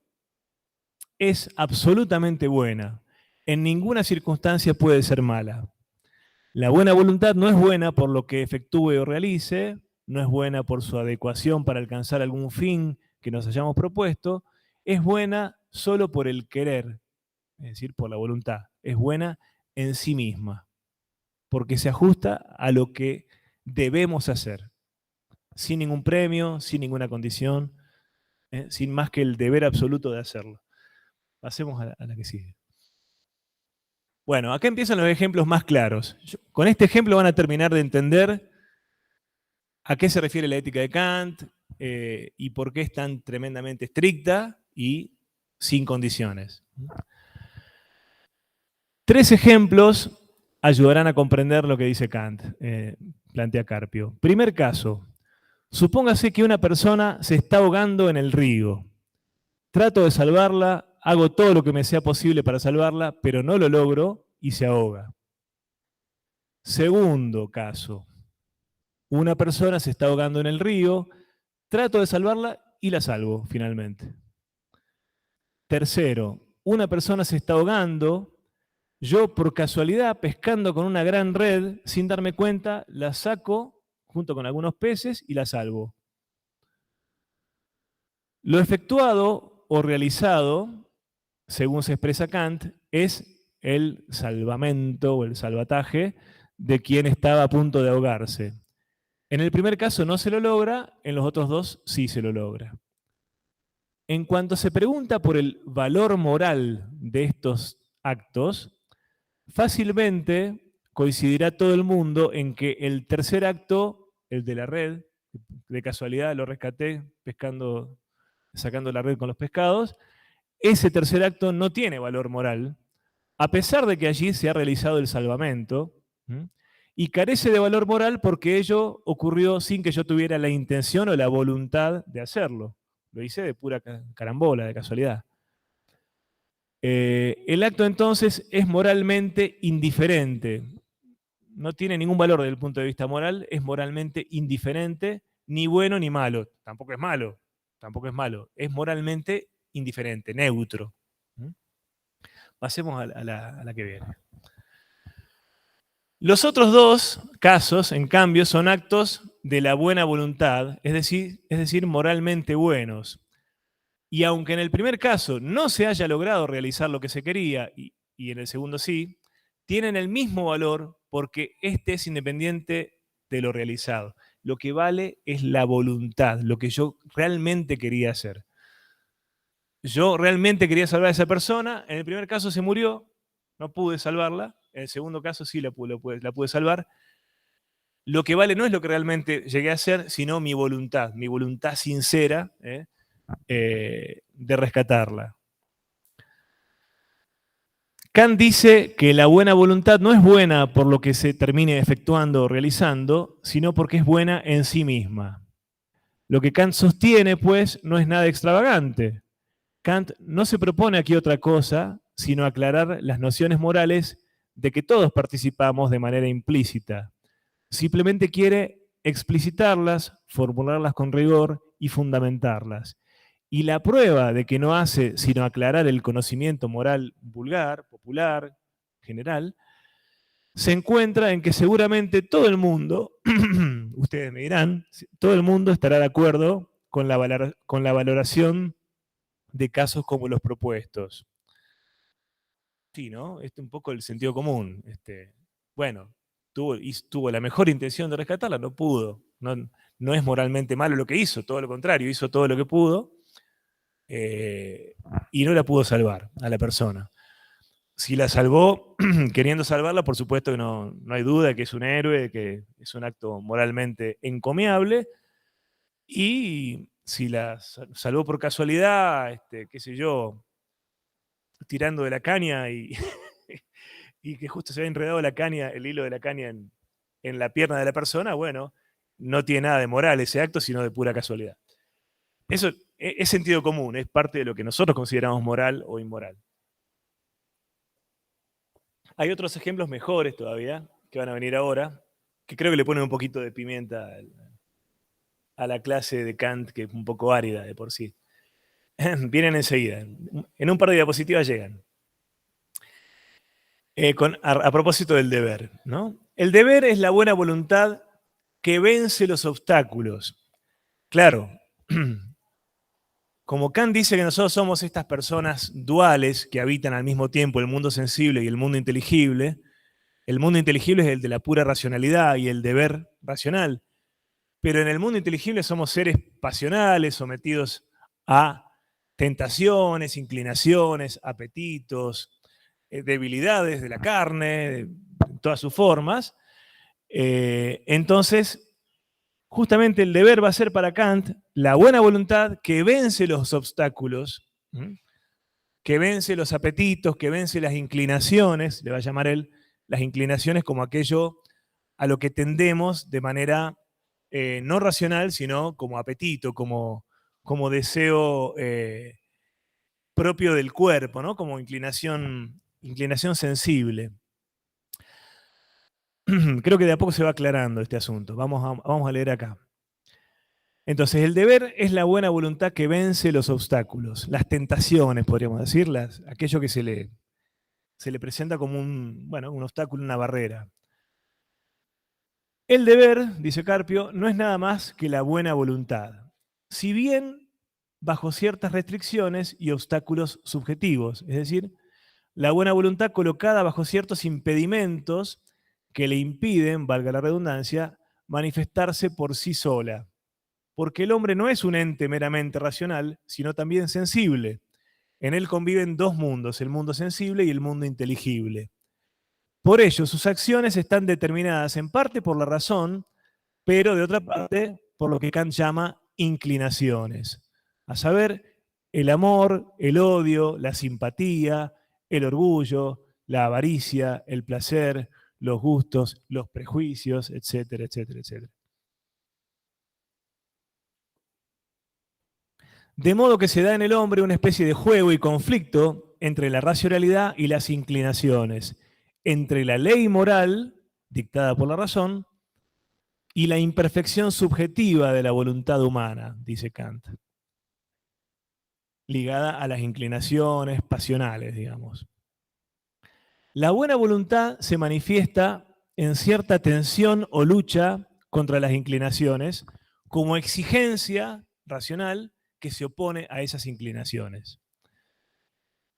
es absolutamente buena. En ninguna circunstancia puede ser mala. La buena voluntad no es buena por lo que efectúe o realice, no es buena por su adecuación para alcanzar algún fin que nos hayamos propuesto es buena solo por el querer, es decir, por la voluntad. Es buena en sí misma, porque se ajusta a lo que debemos hacer, sin ningún premio, sin ninguna condición, sin más que el deber absoluto de hacerlo. Pasemos a la que sigue. Bueno, acá empiezan los ejemplos más claros. Con este ejemplo van a terminar de entender a qué se refiere la ética de Kant y por qué es tan tremendamente estricta y sin condiciones. 3 ejemplos ayudarán a comprender lo que dice Kant, plantea Carpio. Primer caso, supóngase que una persona se está ahogando en el río. Trato de salvarla, hago todo lo que me sea posible para salvarla, pero no lo logro y se ahoga. Segundo caso, una persona se está ahogando en el río, trato de salvarla y la salvo finalmente. Tercero, una persona se está ahogando, yo por casualidad pescando con una gran red, sin darme cuenta, la saco junto con algunos peces y la salvo. Lo efectuado o realizado, según se expresa Kant, es el salvamento o el salvataje de quien estaba a punto de ahogarse. En el primer caso no se lo logra, en los otros dos sí se lo logra. En cuanto se pregunta por el valor moral de estos actos, fácilmente coincidirá todo el mundo en que el tercer acto, el de la red, de casualidad lo rescaté pescando, sacando la red con los pescados, ese tercer acto no tiene valor moral, a pesar de que allí se ha realizado el salvamento, y carece de valor moral porque ello ocurrió sin que yo tuviera la intención o la voluntad de hacerlo. Lo hice de pura carambola, de casualidad. El acto entonces es moralmente indiferente. No tiene ningún valor desde el punto de vista moral, es moralmente indiferente, ni bueno ni malo. Tampoco es malo, tampoco es malo. Es moralmente indiferente, neutro. Pasemos a la que viene. Los otros dos casos, en cambio, son actos de la buena voluntad, es decir, moralmente buenos. Y aunque en el primer caso no se haya logrado realizar lo que se quería y en el segundo sí, tienen el mismo valor porque este es independiente de lo realizado. Lo que vale es la voluntad, lo que yo realmente quería hacer. Yo realmente quería salvar a esa persona, en el primer caso se murió, no pude salvarla, en el segundo caso sí la pude salvar. Lo que vale no es lo que realmente llegué a hacer, sino mi voluntad sincera de rescatarla. Kant dice que la buena voluntad no es buena por lo que se termine efectuando o realizando, sino porque es buena en sí misma. Lo que Kant sostiene, pues, no es nada extravagante. Kant no se propone aquí otra cosa, sino aclarar las nociones morales de que todos participamos de manera implícita. Simplemente quiere explicitarlas, formularlas con rigor y fundamentarlas. Y la prueba de que no hace sino aclarar el conocimiento moral vulgar, popular, general, se encuentra en que seguramente todo el mundo, ustedes me dirán, todo el mundo estará de acuerdo con la valoración de casos como los propuestos. Sí, ¿no? Este es un poco el sentido común. Bueno, tuvo la mejor intención de rescatarla, no pudo. No es moralmente malo lo que hizo, todo lo contrario, hizo todo lo que pudo y no la pudo salvar a la persona. Si la salvó queriendo salvarla, por supuesto que no hay duda que es un héroe, que es un acto moralmente encomiable. Y si la salvó por casualidad, qué sé yo, tirando de la caña y, y que justo se había enredado la caña, el hilo de la caña en la pierna de la persona, bueno, no tiene nada de moral ese acto, sino de pura casualidad. Eso es sentido común, es parte de lo que nosotros consideramos moral o inmoral. Hay otros ejemplos mejores todavía, que van a venir ahora, que creo que le ponen un poquito de pimienta a la clase de Kant, que es un poco árida de por sí. Vienen enseguida. En un par de diapositivas llegan. A propósito del deber, ¿no? El deber es la buena voluntad que vence los obstáculos. Claro, como Kant dice que nosotros somos estas personas duales que habitan al mismo tiempo el mundo sensible y el mundo inteligible es el de la pura racionalidad y el deber racional. Pero en el mundo inteligible somos seres pasionales, sometidos a tentaciones, inclinaciones, apetitos, debilidades de la carne, en todas sus formas. Entonces, justamente el deber va a ser para Kant la buena voluntad que vence los obstáculos, que vence los apetitos, que vence las inclinaciones, le va a llamar él las inclinaciones como aquello a lo que tendemos de manera no racional, sino como apetito, como deseo propio del cuerpo, ¿no? Como inclinación sensible. Creo que de a poco se va aclarando este asunto. Vamos a leer acá. Entonces, el deber es la buena voluntad que vence los obstáculos, las tentaciones, podríamos decirlas, aquello que se le presenta como un obstáculo, una barrera. El deber, dice Carpio, no es nada más que la buena voluntad, si bien bajo ciertas restricciones y obstáculos subjetivos, es decir, la buena voluntad colocada bajo ciertos impedimentos que le impiden, valga la redundancia, manifestarse por sí sola. Porque el hombre no es un ente meramente racional, sino también sensible. En él conviven dos mundos, el mundo sensible y el mundo inteligible. Por ello, sus acciones están determinadas en parte por la razón, pero de otra parte por lo que Kant llama inclinaciones. A saber, el amor, el odio, la simpatía, el orgullo, la avaricia, el placer, los gustos, los prejuicios, etcétera, etcétera, etcétera. De modo que se da en el hombre una especie de juego y conflicto entre la racionalidad y las inclinaciones, entre la ley moral, dictada por la razón, y la imperfección subjetiva de la voluntad humana, dice Kant, ligada a las inclinaciones pasionales, digamos. La buena voluntad se manifiesta en cierta tensión o lucha contra las inclinaciones como exigencia racional que se opone a esas inclinaciones.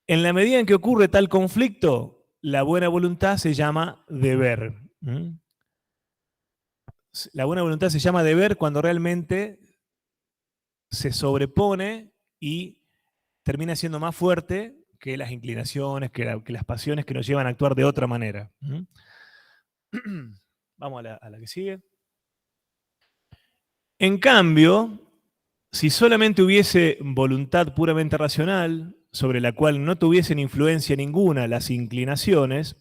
En la medida en que ocurre tal conflicto, la buena voluntad se llama deber. La buena voluntad se llama deber cuando realmente se sobrepone y termina siendo más fuerte que las inclinaciones, que las pasiones que nos llevan a actuar de otra manera. Vamos a la que sigue. En cambio, si solamente hubiese voluntad puramente racional, sobre la cual no tuviesen influencia ninguna las inclinaciones,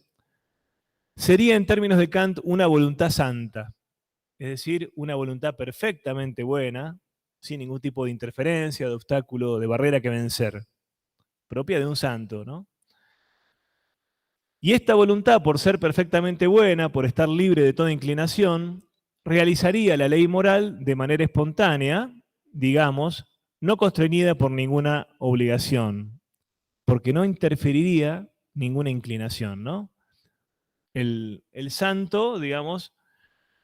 sería en términos de Kant una voluntad santa, es decir, una voluntad perfectamente buena, sin ningún tipo de interferencia, de obstáculo, de barrera que vencer, propia de un santo, ¿no? Y esta voluntad, por ser perfectamente buena, por estar libre de toda inclinación, realizaría la ley moral de manera espontánea, digamos, no constreñida por ninguna obligación, porque no interferiría ninguna inclinación, ¿no? El santo, digamos,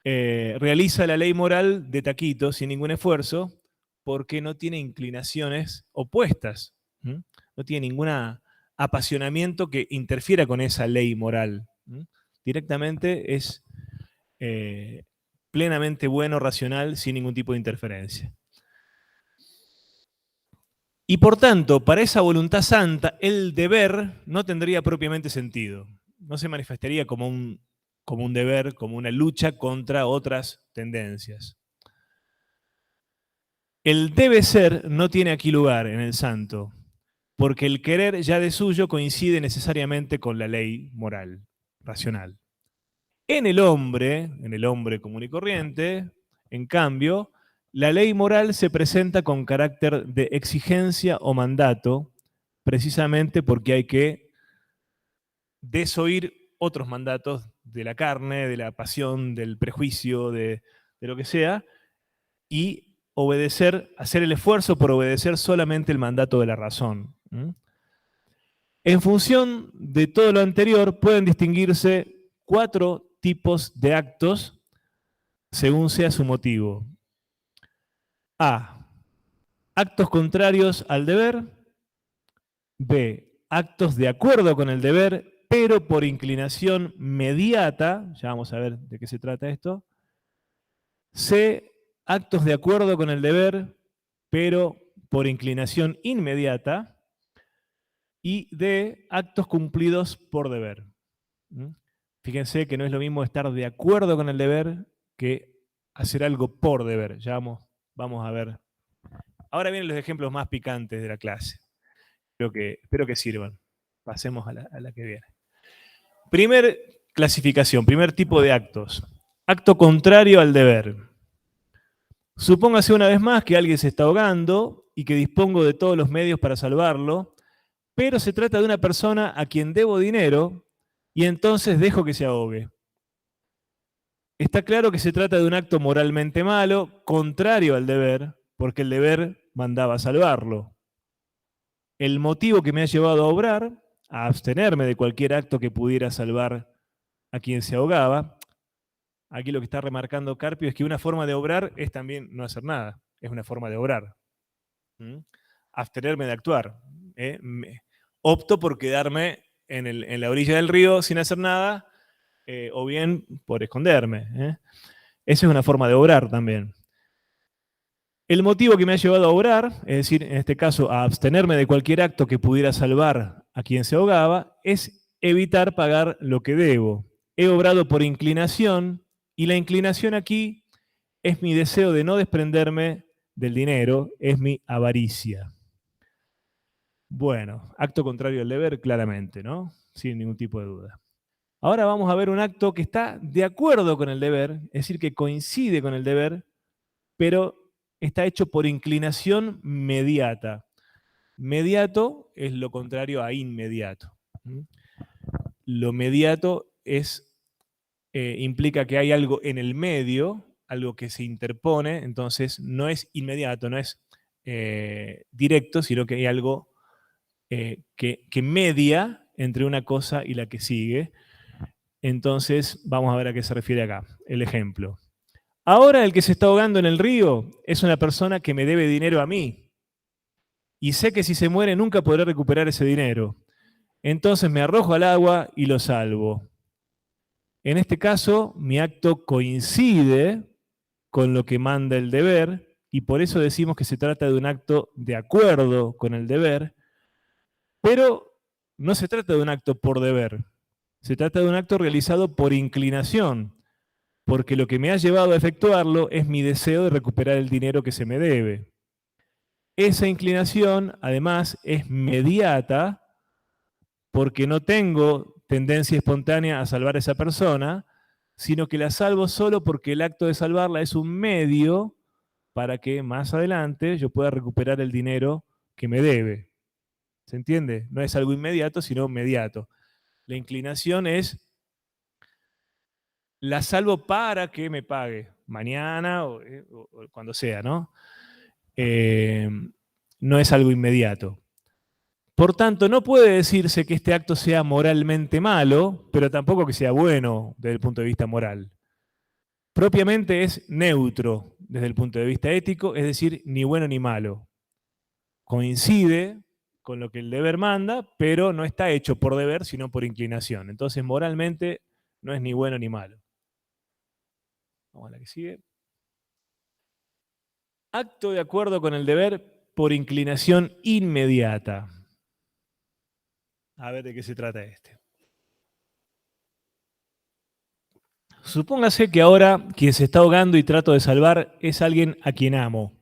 realiza la ley moral de taquito, sin ningún esfuerzo, porque no tiene inclinaciones opuestas, no tiene ningún apasionamiento que interfiera con esa ley moral. Directamente es plenamente bueno, racional, sin ningún tipo de interferencia. Y por tanto, para esa voluntad santa, el deber no tendría propiamente sentido. No se manifestaría como un deber, como una lucha contra otras tendencias. El debe ser no tiene aquí lugar en el santo, porque el querer ya de suyo coincide necesariamente con la ley moral, racional. En el hombre común y corriente, en cambio, la ley moral se presenta con carácter de exigencia o mandato, precisamente porque hay que desoír otros mandatos de la carne, de la pasión, del prejuicio, de lo que sea, y obedecer, hacer el esfuerzo por obedecer solamente el mandato de la razón. En función de todo lo anterior, pueden distinguirse 4 tipos de actos según sea su motivo. A. actos contrarios al deber. B, actos de acuerdo con el deber, pero por inclinación mediata. Ya vamos a ver de qué se trata esto. C, actos de acuerdo con el deber, pero por inclinación inmediata. Y D, actos cumplidos por deber. ¿Mm? Fíjense que no es lo mismo estar de acuerdo con el deber que hacer algo por deber. Ya vamos a ver. Ahora vienen los ejemplos más picantes de la clase. Espero que sirvan. Pasemos a la que viene. Primer clasificación, primer tipo de actos. Acto contrario al deber. Supóngase una vez más que alguien se está ahogando y que dispongo de todos los medios para salvarlo, pero se trata de una persona a quien debo dinero y entonces dejo que se ahogue. Está claro que se trata de un acto moralmente malo, contrario al deber, porque el deber mandaba salvarlo. El motivo que me ha llevado a obrar, a abstenerme de cualquier acto que pudiera salvar a quien se ahogaba, aquí lo que está remarcando Carpio es que una forma de obrar es también no hacer nada, es una forma de obrar. ¿Mm? Abstenerme de actuar. Opto por quedarme en la orilla del río sin hacer nada, o bien por esconderme. Esa es una forma de obrar también. El motivo que me ha llevado a obrar, es decir, en este caso a abstenerme de cualquier acto que pudiera salvar a quien se ahogaba, es evitar pagar lo que debo. He obrado por inclinación y la inclinación aquí es mi deseo de no desprenderme del dinero, es mi avaricia. Bueno, acto contrario al deber, claramente, ¿no? Sin ningún tipo de duda. Ahora vamos a ver un acto que está de acuerdo con el deber, es decir, que coincide con el deber, pero está hecho por inclinación mediata. Mediato es lo contrario a inmediato. Lo mediato implica que hay algo en el medio, algo que se interpone, entonces no es inmediato, no es directo, sino que hay algo que media entre una cosa y la que sigue. Entonces vamos a ver a qué se refiere acá. El ejemplo. Ahora el que se está ahogando en el río es una persona que me debe dinero a mí. Y sé que si se muere nunca podré recuperar ese dinero. Entonces me arrojo al agua y lo salvo. En este caso, mi acto coincide con lo que manda el deber y por eso decimos que se trata de un acto de acuerdo con el deber, pero no se trata de un acto por deber. Se trata de un acto realizado por inclinación, porque lo que me ha llevado a efectuarlo es mi deseo de recuperar el dinero que se me debe. Esa inclinación, además, es mediata porque no tengo tendencia espontánea a salvar a esa persona, sino que la salvo solo porque el acto de salvarla es un medio para que más adelante yo pueda recuperar el dinero que me debe. ¿Se entiende? No es algo inmediato, sino mediato. La inclinación es, la salvo para que me pague, mañana o cuando sea, ¿no? No es algo inmediato. Por tanto, no puede decirse que este acto sea moralmente malo, pero tampoco que sea bueno desde el punto de vista moral. Propiamente es neutro desde el punto de vista ético, es decir, ni bueno ni malo. Coincide con lo que el deber manda, pero no está hecho por deber, sino por inclinación. Entonces, moralmente no es ni bueno ni malo. Vamos a la que sigue. Acto de acuerdo con el deber por inclinación inmediata. A ver de qué se trata este. Supóngase que ahora quien se está ahogando y trato de salvar es alguien a quien amo.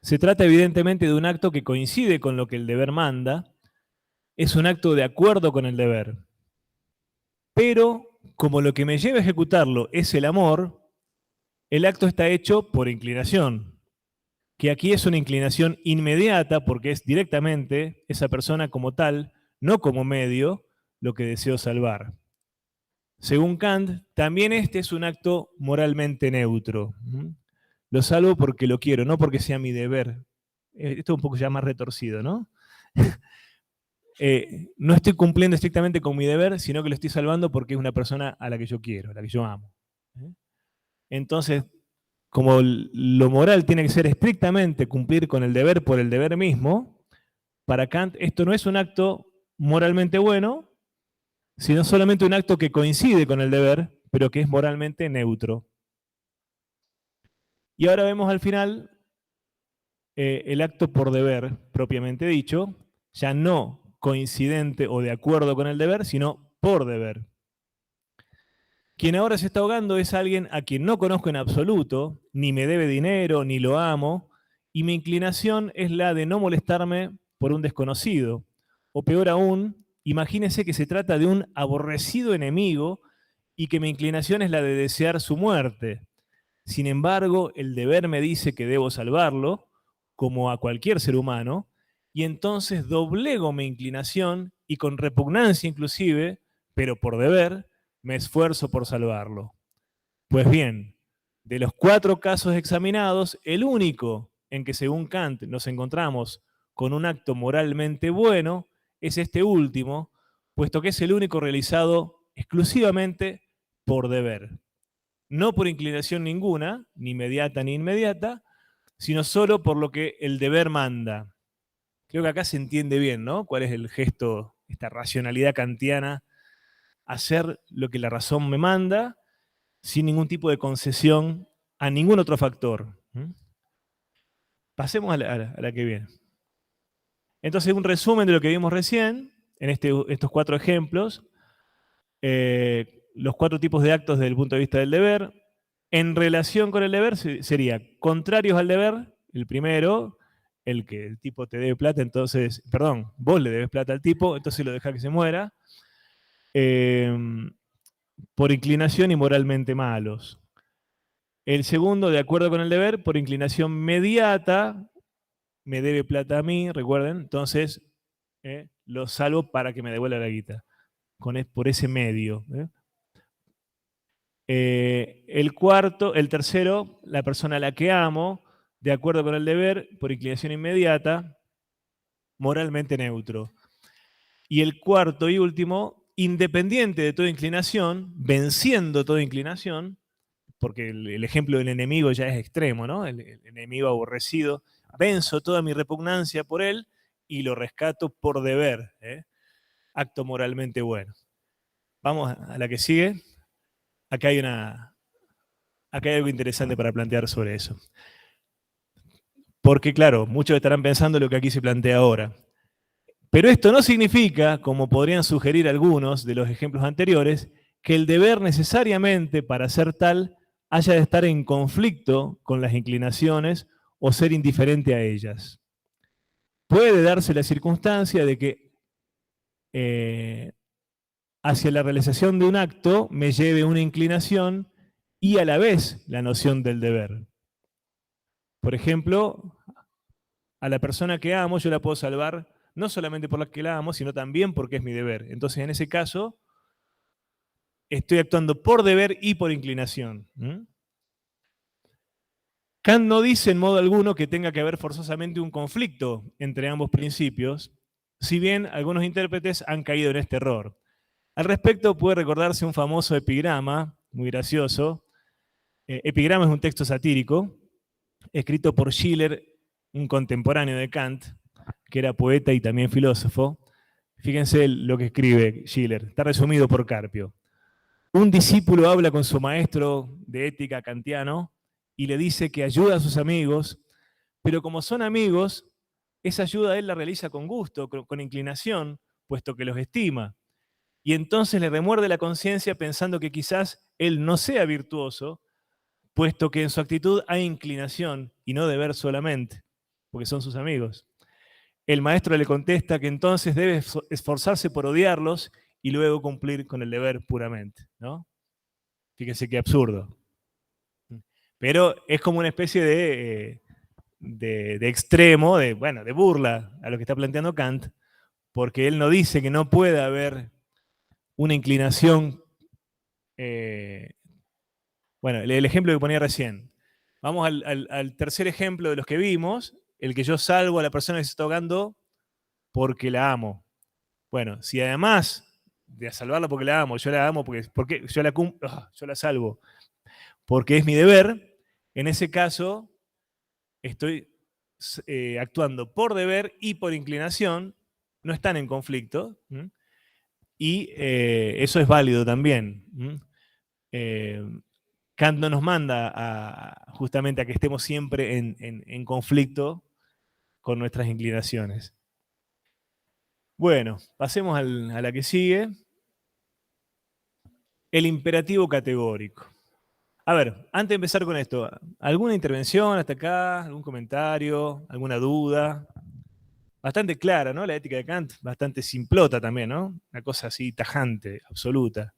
Se trata evidentemente de un acto que coincide con lo que el deber manda, es un acto de acuerdo con el deber. Pero como lo que me lleva a ejecutarlo es el amor, el acto está hecho por inclinación, que aquí es una inclinación inmediata porque es directamente esa persona como tal, no como medio, lo que deseo salvar. Según Kant, también este es un acto moralmente neutro. Lo salvo porque lo quiero, no porque sea mi deber. Esto es un poco ya más retorcido, ¿no? No estoy cumpliendo estrictamente con mi deber, sino que lo estoy salvando porque es una persona a la que yo quiero, a la que yo amo. Entonces, como lo moral tiene que ser estrictamente cumplir con el deber por el deber mismo, para Kant esto no es un acto moralmente bueno, sino solamente un acto que coincide con el deber, pero que es moralmente neutro. Y ahora vemos al final el acto por deber, propiamente dicho, ya no coincidente o de acuerdo con el deber, sino por deber. Quien ahora se está ahogando es alguien a quien no conozco en absoluto, ni me debe dinero, ni lo amo, y mi inclinación es la de no molestarme por un desconocido. O peor aún, imagínese que se trata de un aborrecido enemigo y que mi inclinación es la de desear su muerte. Sin embargo, el deber me dice que debo salvarlo, como a cualquier ser humano, y entonces doblego mi inclinación y con repugnancia inclusive, pero por deber, me esfuerzo por salvarlo. Pues bien, de los 4 casos examinados, el único en que según Kant nos encontramos con un acto moralmente bueno es este último, puesto que es el único realizado exclusivamente por deber. No por inclinación ninguna, ni mediata ni inmediata, sino solo por lo que el deber manda. Creo que acá se entiende bien, ¿no? ¿Cuál es el gesto, esta racionalidad kantiana? Hacer lo que la razón me manda sin ningún tipo de concesión a ningún otro factor. Pasemos a la que viene. Entonces, un resumen de lo que vimos recién, en estos 4 ejemplos, los 4 tipos de actos desde el punto de vista del deber. En relación con el deber sería contrarios al deber, el primero, el que el tipo te debe plata, entonces, perdón, vos le debes plata al tipo, entonces lo deja que se muera. Por inclinación y moralmente malos. El segundo, de acuerdo con el deber, por inclinación mediata, me debe plata a mí, recuerden, entonces lo salvo para que me devuelva la guita, por ese medio. El tercero, la persona a la que amo, de acuerdo con el deber, por inclinación inmediata, moralmente neutro. Y el cuarto y último, independiente de toda inclinación, venciendo toda inclinación, porque el ejemplo del enemigo ya es extremo, ¿no? El enemigo aborrecido, venzo toda mi repugnancia por él y lo rescato por deber, acto moralmente bueno. Vamos a la que sigue. Acá hay algo interesante para plantear sobre eso. Porque, claro, muchos estarán pensando lo que aquí se plantea ahora. Pero esto no significa, como podrían sugerir algunos de los ejemplos anteriores, que el deber necesariamente, para ser tal, haya de estar en conflicto con las inclinaciones o ser indiferente a ellas. Puede darse la circunstancia de que hacia la realización de un acto me lleve una inclinación y a la vez la noción del deber. Por ejemplo, a la persona que amo yo la puedo salvar no solamente por la que la amo, sino también porque es mi deber. Entonces, en ese caso, estoy actuando por deber y por inclinación. Kant no dice en modo alguno que tenga que haber forzosamente un conflicto entre ambos principios, si bien algunos intérpretes han caído en este error. Al respecto puede recordarse un famoso epigrama, muy gracioso. Epigrama es un texto satírico, escrito por Schiller, un contemporáneo de Kant, que era poeta y también filósofo. Fíjense lo que escribe Schiller, está resumido por Carpio. Un discípulo habla con su maestro de ética kantiano y le dice que ayuda a sus amigos, pero como son amigos, esa ayuda él la realiza con gusto, con inclinación, puesto que los estima. Y entonces le remuerde la conciencia pensando que quizás él no sea virtuoso, puesto que en su actitud hay inclinación y no deber solamente, porque son sus amigos. El maestro le contesta que entonces debe esforzarse por odiarlos y luego cumplir con el deber puramente, ¿no? Fíjense qué absurdo. Pero es como una especie de extremo, de burla a lo que está planteando Kant, porque él no dice que no pueda haber una inclinación. Bueno, el ejemplo que ponía recién. Vamos al tercer ejemplo de los que vimos, el que yo salvo a la persona que se está ahogando porque la amo. Bueno, si además de salvarla porque la amo porque yo la salvo porque es mi deber, En ese caso, estoy actuando por deber y por inclinación, no están en conflicto, y eso es válido también. Kant no nos manda justamente a que estemos siempre en conflicto con nuestras inclinaciones. Bueno, pasemos a la que sigue. El imperativo categórico. A ver, antes de empezar con esto, ¿alguna intervención hasta acá? ¿Algún comentario? ¿Alguna duda? Bastante clara, ¿no? La ética de Kant, bastante simplota también, ¿no? Una cosa así tajante, absoluta.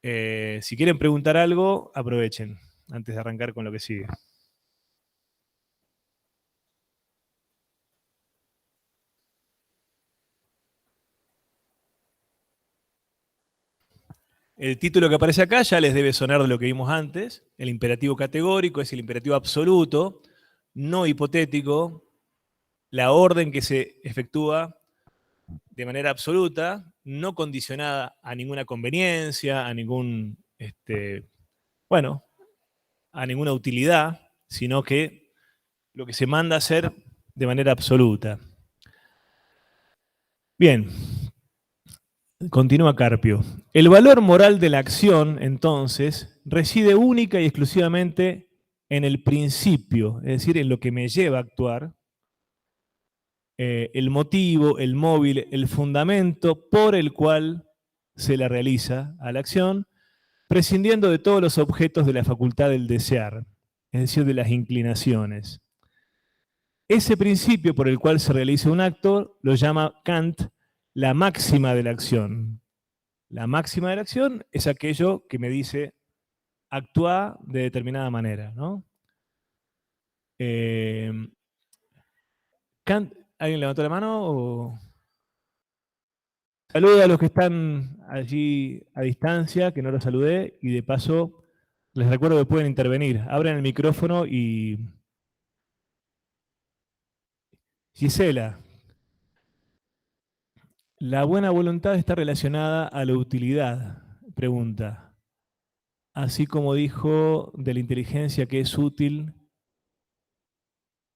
Si quieren preguntar algo, aprovechen antes de arrancar con lo que sigue. El título que aparece acá ya les debe sonar de lo que vimos antes. El imperativo categórico es el imperativo absoluto, no hipotético. La orden que se efectúa de manera absoluta, no condicionada a ninguna conveniencia, a ningún, bueno, a ninguna utilidad, sino que lo que se manda a hacer de manera absoluta. Bien, continúa Carpio. El valor moral de la acción, entonces, reside única y exclusivamente en el principio, es decir, en lo que me lleva a actuar, el motivo, el móvil, el fundamento por el cual se la realiza a la acción, prescindiendo de todos los objetos de la facultad del desear, es decir, de las inclinaciones. Ese principio por el cual se realiza un acto lo llama Kant la máxima de la acción. La máxima de la acción es aquello que me dice actúa de determinada manera, ¿no? Kant, ¿alguien levantó la mano? O... Saludo a los que están allí a distancia, que no los saludé, y de paso les recuerdo que pueden intervenir. Abran el micrófono y... Gisela, ¿la buena voluntad está relacionada a la utilidad? Pregunta. Así como dijo de la inteligencia que es útil,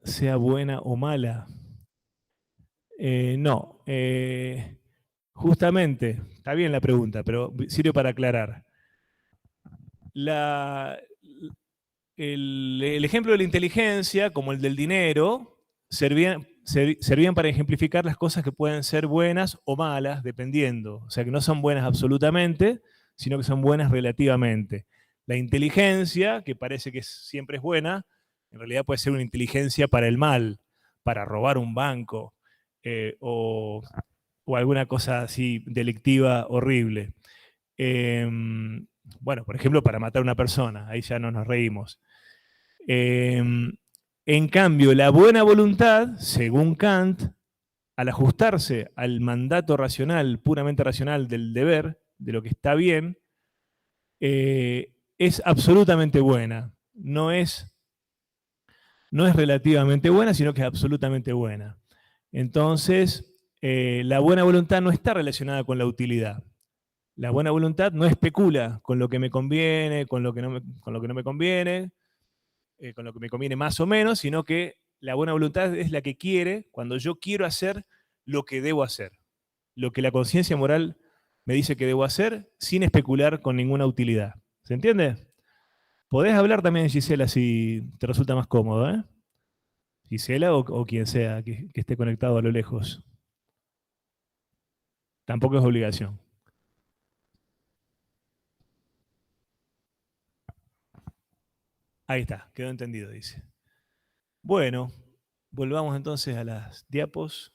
sea buena o mala. No. Justamente, está bien la pregunta, pero sirve para aclarar. El ejemplo de la inteligencia, como el del dinero, servían para ejemplificar las cosas que pueden ser buenas o malas, dependiendo. O sea, que no son buenas absolutamente, sino que son buenas relativamente. La inteligencia, que parece que siempre es buena, en realidad puede ser una inteligencia para el mal, para robar un banco, o alguna cosa así delictiva horrible. Bueno, por ejemplo, para matar a una persona, ahí ya no nos reímos. En cambio, la buena voluntad, según Kant, al ajustarse al mandato racional, puramente racional del deber, de lo que está bien, es absolutamente buena. No es relativamente buena, sino que es absolutamente buena. Entonces, la buena voluntad no está relacionada con la utilidad. La buena voluntad no especula con lo que me conviene, con lo que no me conviene, con lo que me conviene más o menos, sino que la buena voluntad es la que quiere cuando yo quiero hacer lo que debo hacer, lo que la conciencia moral me dice que debo hacer sin especular con ninguna utilidad. ¿Se entiende? Podés hablar también, Gisela, si te resulta más cómodo, ¿eh? Gisela o quien sea que esté conectado a lo lejos. Tampoco es obligación. Ahí está, quedó entendido, dice. Bueno, volvamos entonces a las diapos.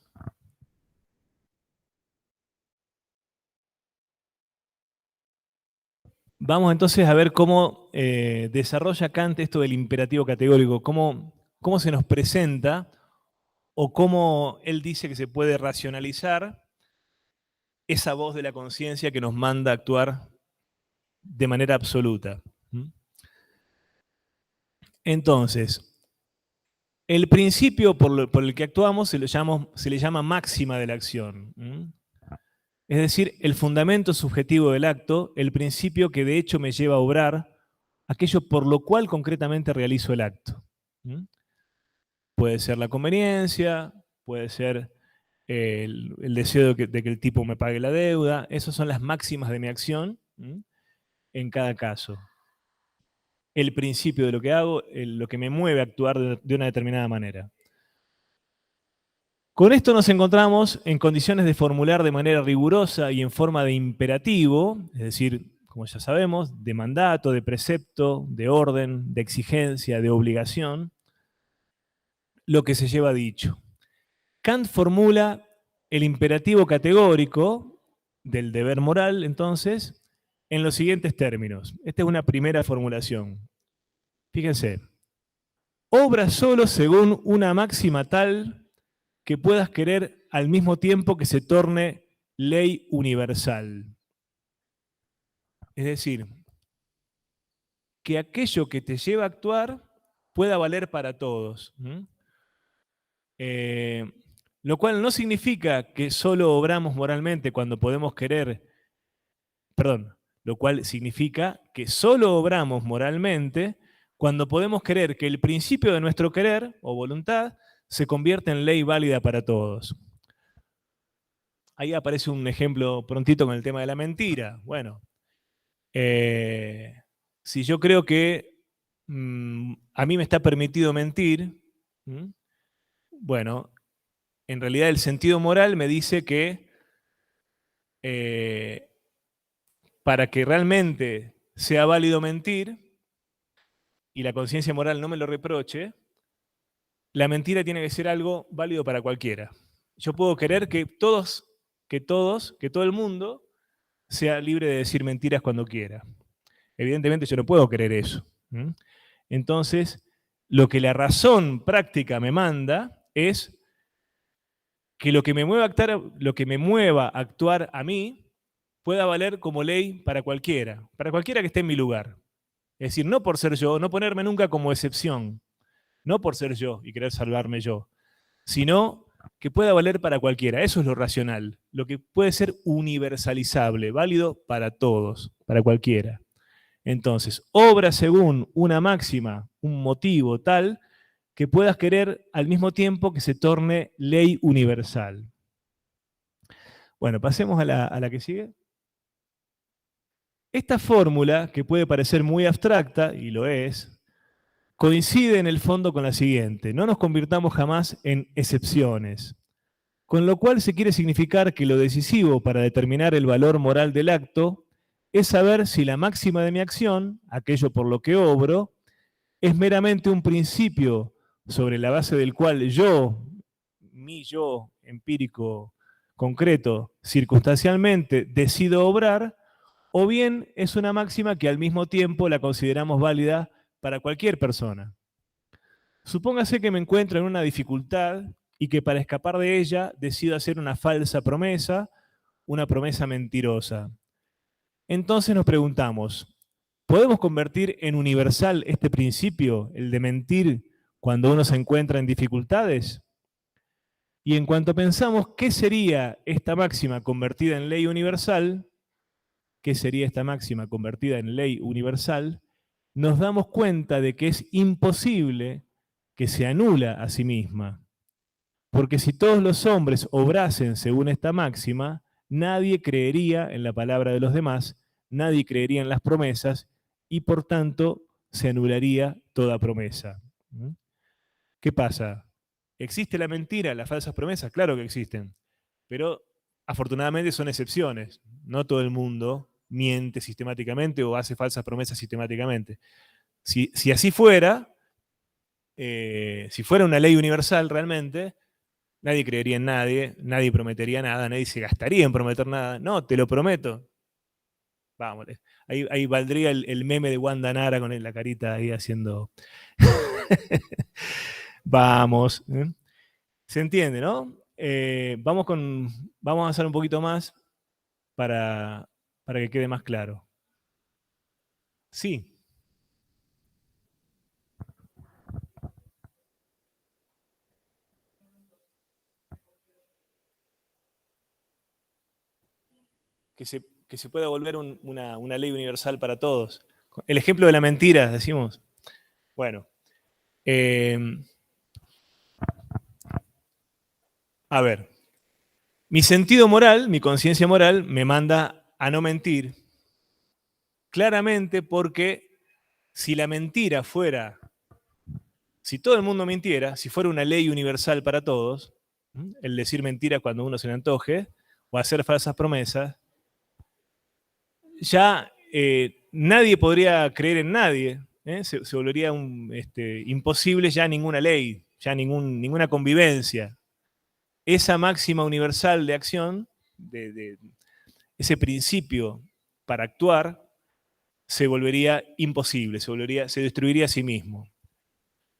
Vamos entonces a ver cómo desarrolla Kant esto del imperativo categórico, cómo se nos presenta o cómo él dice que se puede racionalizar esa voz de la conciencia que nos manda a actuar de manera absoluta. Entonces, el principio por el que actuamos se le llama máxima de la acción. Es decir, el fundamento subjetivo del acto, el principio que de hecho me lleva a obrar aquello por lo cual concretamente realizo el acto. ¿Mm? Puede ser la conveniencia, puede ser el deseo de que el tipo me pague la deuda. Esas son las máximas de mi acción, en cada caso. El principio de lo que hago, lo que me mueve a actuar de una determinada manera. Con esto nos encontramos en condiciones de formular de manera rigurosa y en forma de imperativo, es decir, como ya sabemos, de mandato, de precepto, de orden, de exigencia, de obligación, lo que se lleva dicho. Kant formula el imperativo categórico del deber moral, entonces, en los siguientes términos. Esta es una primera formulación. Fíjense, obra solo según una máxima tal que puedas querer al mismo tiempo que se torne ley universal. Es decir, que aquello que te lleva a actuar pueda valer para todos. Lo cual no significa que solo obramos moralmente cuando podemos querer, perdón, lo cual significa que solo obramos moralmente cuando podemos querer que el principio de nuestro querer o voluntad se convierta en ley válida para todos. Ahí aparece un ejemplo prontito con el tema de la mentira. Bueno, si yo creo que a mí me está permitido mentir, bueno, en realidad el sentido moral me dice que eh, para que realmente sea válido mentir y la conciencia moral no me lo reproche, la mentira tiene que ser algo válido para cualquiera. Yo puedo querer que todo el mundo sea libre de decir mentiras cuando quiera. Evidentemente yo no puedo querer eso. Entonces, lo que la razón práctica me manda es que lo que me mueva a actuar a mí pueda valer como ley para cualquiera que esté en mi lugar. Es decir, no por ser yo, no ponerme nunca como excepción, no por ser yo y querer salvarme yo, sino que pueda valer para cualquiera. Eso es lo racional, lo que puede ser universalizable, válido para todos, para cualquiera. Entonces, obra según una máxima, un motivo tal que puedas querer al mismo tiempo que se torne ley universal. Bueno, pasemos a la que sigue. Esta fórmula, que puede parecer muy abstracta, y lo es, coincide en el fondo con la siguiente: no nos convirtamos jamás en excepciones. Con lo cual se quiere significar que lo decisivo para determinar el valor moral del acto es saber si la máxima de mi acción, aquello por lo que obro, es meramente un principio sobre la base del cual mi yo empírico, concreto, circunstancialmente, decido obrar, o bien es una máxima que al mismo tiempo la consideramos válida para cualquier persona. Supóngase que me encuentro en una dificultad y que para escapar de ella decido hacer una falsa promesa, una promesa mentirosa. Entonces nos preguntamos, ¿podemos convertir en universal este principio, el de mentir, cuando uno se encuentra en dificultades? Y en cuanto pensamos qué sería esta máxima convertida en ley universal, qué sería esta máxima convertida en ley universal, nos damos cuenta de que es imposible que se anula a sí misma. Porque si todos los hombres obrasen según esta máxima, nadie creería en la palabra de los demás, nadie creería en las promesas y por tanto se anularía toda promesa. ¿Qué pasa? ¿Existe la mentira, las falsas promesas? Claro que existen, pero afortunadamente son excepciones. No todo el mundo miente sistemáticamente o hace falsas promesas sistemáticamente. Si así fuera, si fuera una ley universal realmente, nadie creería en nadie, nadie prometería nada, nadie se gastaría en prometer nada. No, te lo prometo. Vamos, ahí valdría el meme de Wanda Nara con la carita ahí haciendo. Vamos. Se entiende, ¿no? Vamos a avanzar un poquito más para, para que quede más claro. Sí, que se pueda volver una ley universal para todos. El ejemplo de la mentira, decimos. Bueno, a ver, mi sentido moral, mi conciencia moral, me manda a no mentir, claramente porque si la mentira fuera, si todo el mundo mintiera, si fuera una ley universal para todos, el decir mentira cuando uno se le antoje, o hacer falsas promesas, ya nadie podría creer en nadie, se volvería imposible ya ninguna ley, ya ninguna convivencia. Esa máxima universal de acción, ese principio para actuar, se volvería imposible, se destruiría a sí mismo.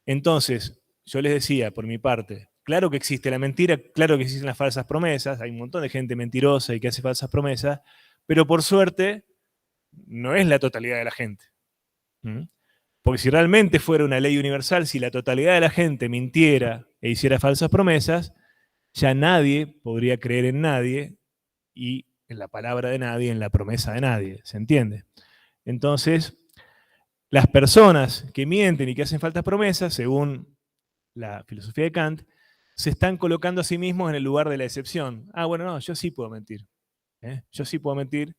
Entonces, yo les decía, por mi parte, claro que existe la mentira, claro que existen las falsas promesas, hay un montón de gente mentirosa y que hace falsas promesas, pero por suerte no es la totalidad de la gente. ¿Mm? Porque si realmente fuera una ley universal, si la totalidad de la gente mintiera e hiciera falsas promesas, ya nadie podría creer en nadie y en la palabra de nadie, en la promesa de nadie, ¿se entiende? Entonces, las personas que mienten y que hacen falsas promesas, según la filosofía de Kant, se están colocando a sí mismos en el lugar de la excepción. Ah, bueno, no, yo sí puedo mentir. Yo sí puedo mentir.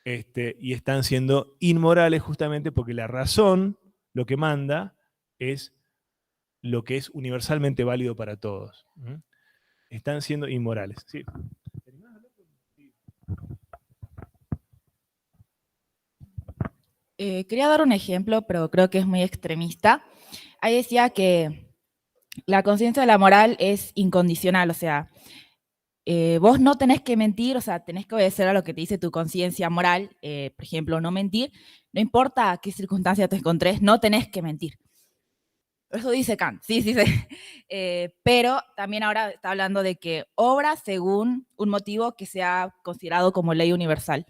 Y están siendo inmorales justamente porque la razón lo que manda es lo que es universalmente válido para todos. Están siendo inmorales. Sí. Quería dar un ejemplo, pero creo que es muy extremista. Ahí decía que la conciencia de la moral es incondicional, o sea, vos no tenés que mentir, o sea, tenés que obedecer a lo que te dice tu conciencia moral, por ejemplo, no mentir, no importa qué circunstancia te encontres, no tenés que mentir. Eso dice Kant, sí, sí, sí. Pero también ahora está hablando de que obra según un motivo que sea considerado como ley universal.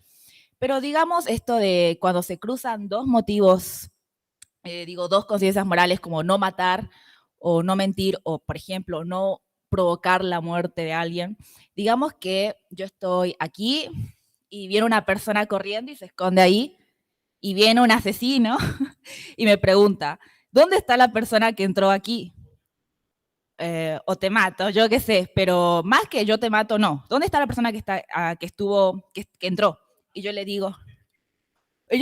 Pero digamos esto de cuando se cruzan dos motivos, dos conciencias morales como no matar o no mentir o, por ejemplo, no provocar la muerte de alguien. Digamos que yo estoy aquí y viene una persona corriendo y se esconde ahí y viene un asesino y me pregunta, ¿dónde está la persona que entró aquí? O te mato, yo qué sé, pero más que yo te mato, no. ¿Dónde está la persona que está, que estuvo, que entró? Y yo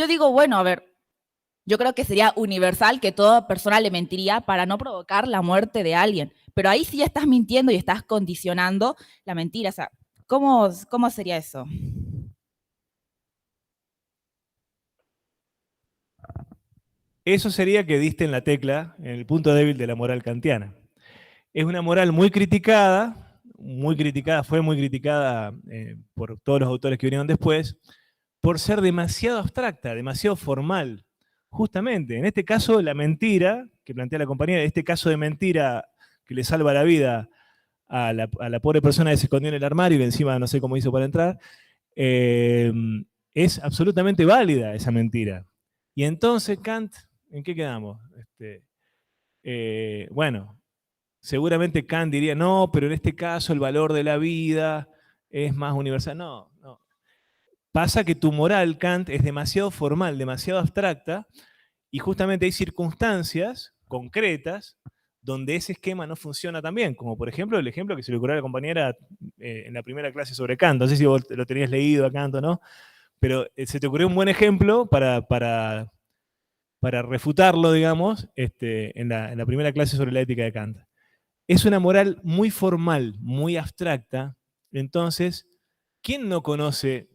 digo, bueno, a ver, yo creo que sería universal que toda persona le mentiría para no provocar la muerte de alguien. Pero ahí sí ya estás mintiendo y estás condicionando la mentira. O sea, ¿cómo sería eso? Eso sería que diste en la tecla, en el punto débil de la moral kantiana. Es una moral muy criticada, fue muy criticada por todos los autores que vinieron después, por ser demasiado abstracta, demasiado formal. Justamente, en este caso, la mentira que plantea la compañera, este caso de mentira que le salva la vida a la pobre persona que se escondió en el armario y que encima no sé cómo hizo para entrar, eh, es absolutamente válida esa mentira. Y entonces, Kant, ¿en qué quedamos? Bueno, seguramente Kant diría, no, pero en este caso el valor de la vida es más universal. No, no. Pasa que tu moral, Kant, es demasiado formal, demasiado abstracta, y justamente hay circunstancias concretas donde ese esquema no funciona tan bien, como por ejemplo el ejemplo que se le ocurrió a la compañera en la primera clase sobre Kant. No sé si vos lo tenías leído a Kant o no, pero se te ocurrió un buen ejemplo para refutarlo, digamos, en la primera clase sobre la ética de Kant. Es una moral muy formal, muy abstracta. Entonces, ¿quién no conoce?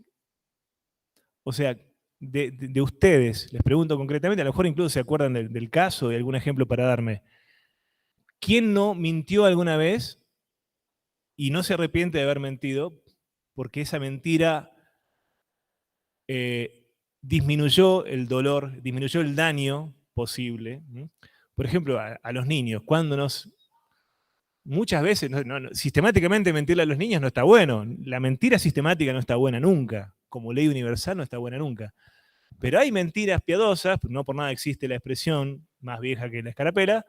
O sea, de ustedes, les pregunto concretamente, a lo mejor incluso se acuerdan del caso, de algún ejemplo para darme. ¿Quién no mintió alguna vez y no se arrepiente de haber mentido porque esa mentira disminuyó el dolor, disminuyó el daño posible? Por ejemplo, a los niños, cuando muchas veces, sistemáticamente mentirle a los niños no está bueno. La mentira sistemática no está buena nunca. Como ley universal no está buena nunca. Pero hay mentiras piadosas, no por nada existe la expresión más vieja que la escarapela.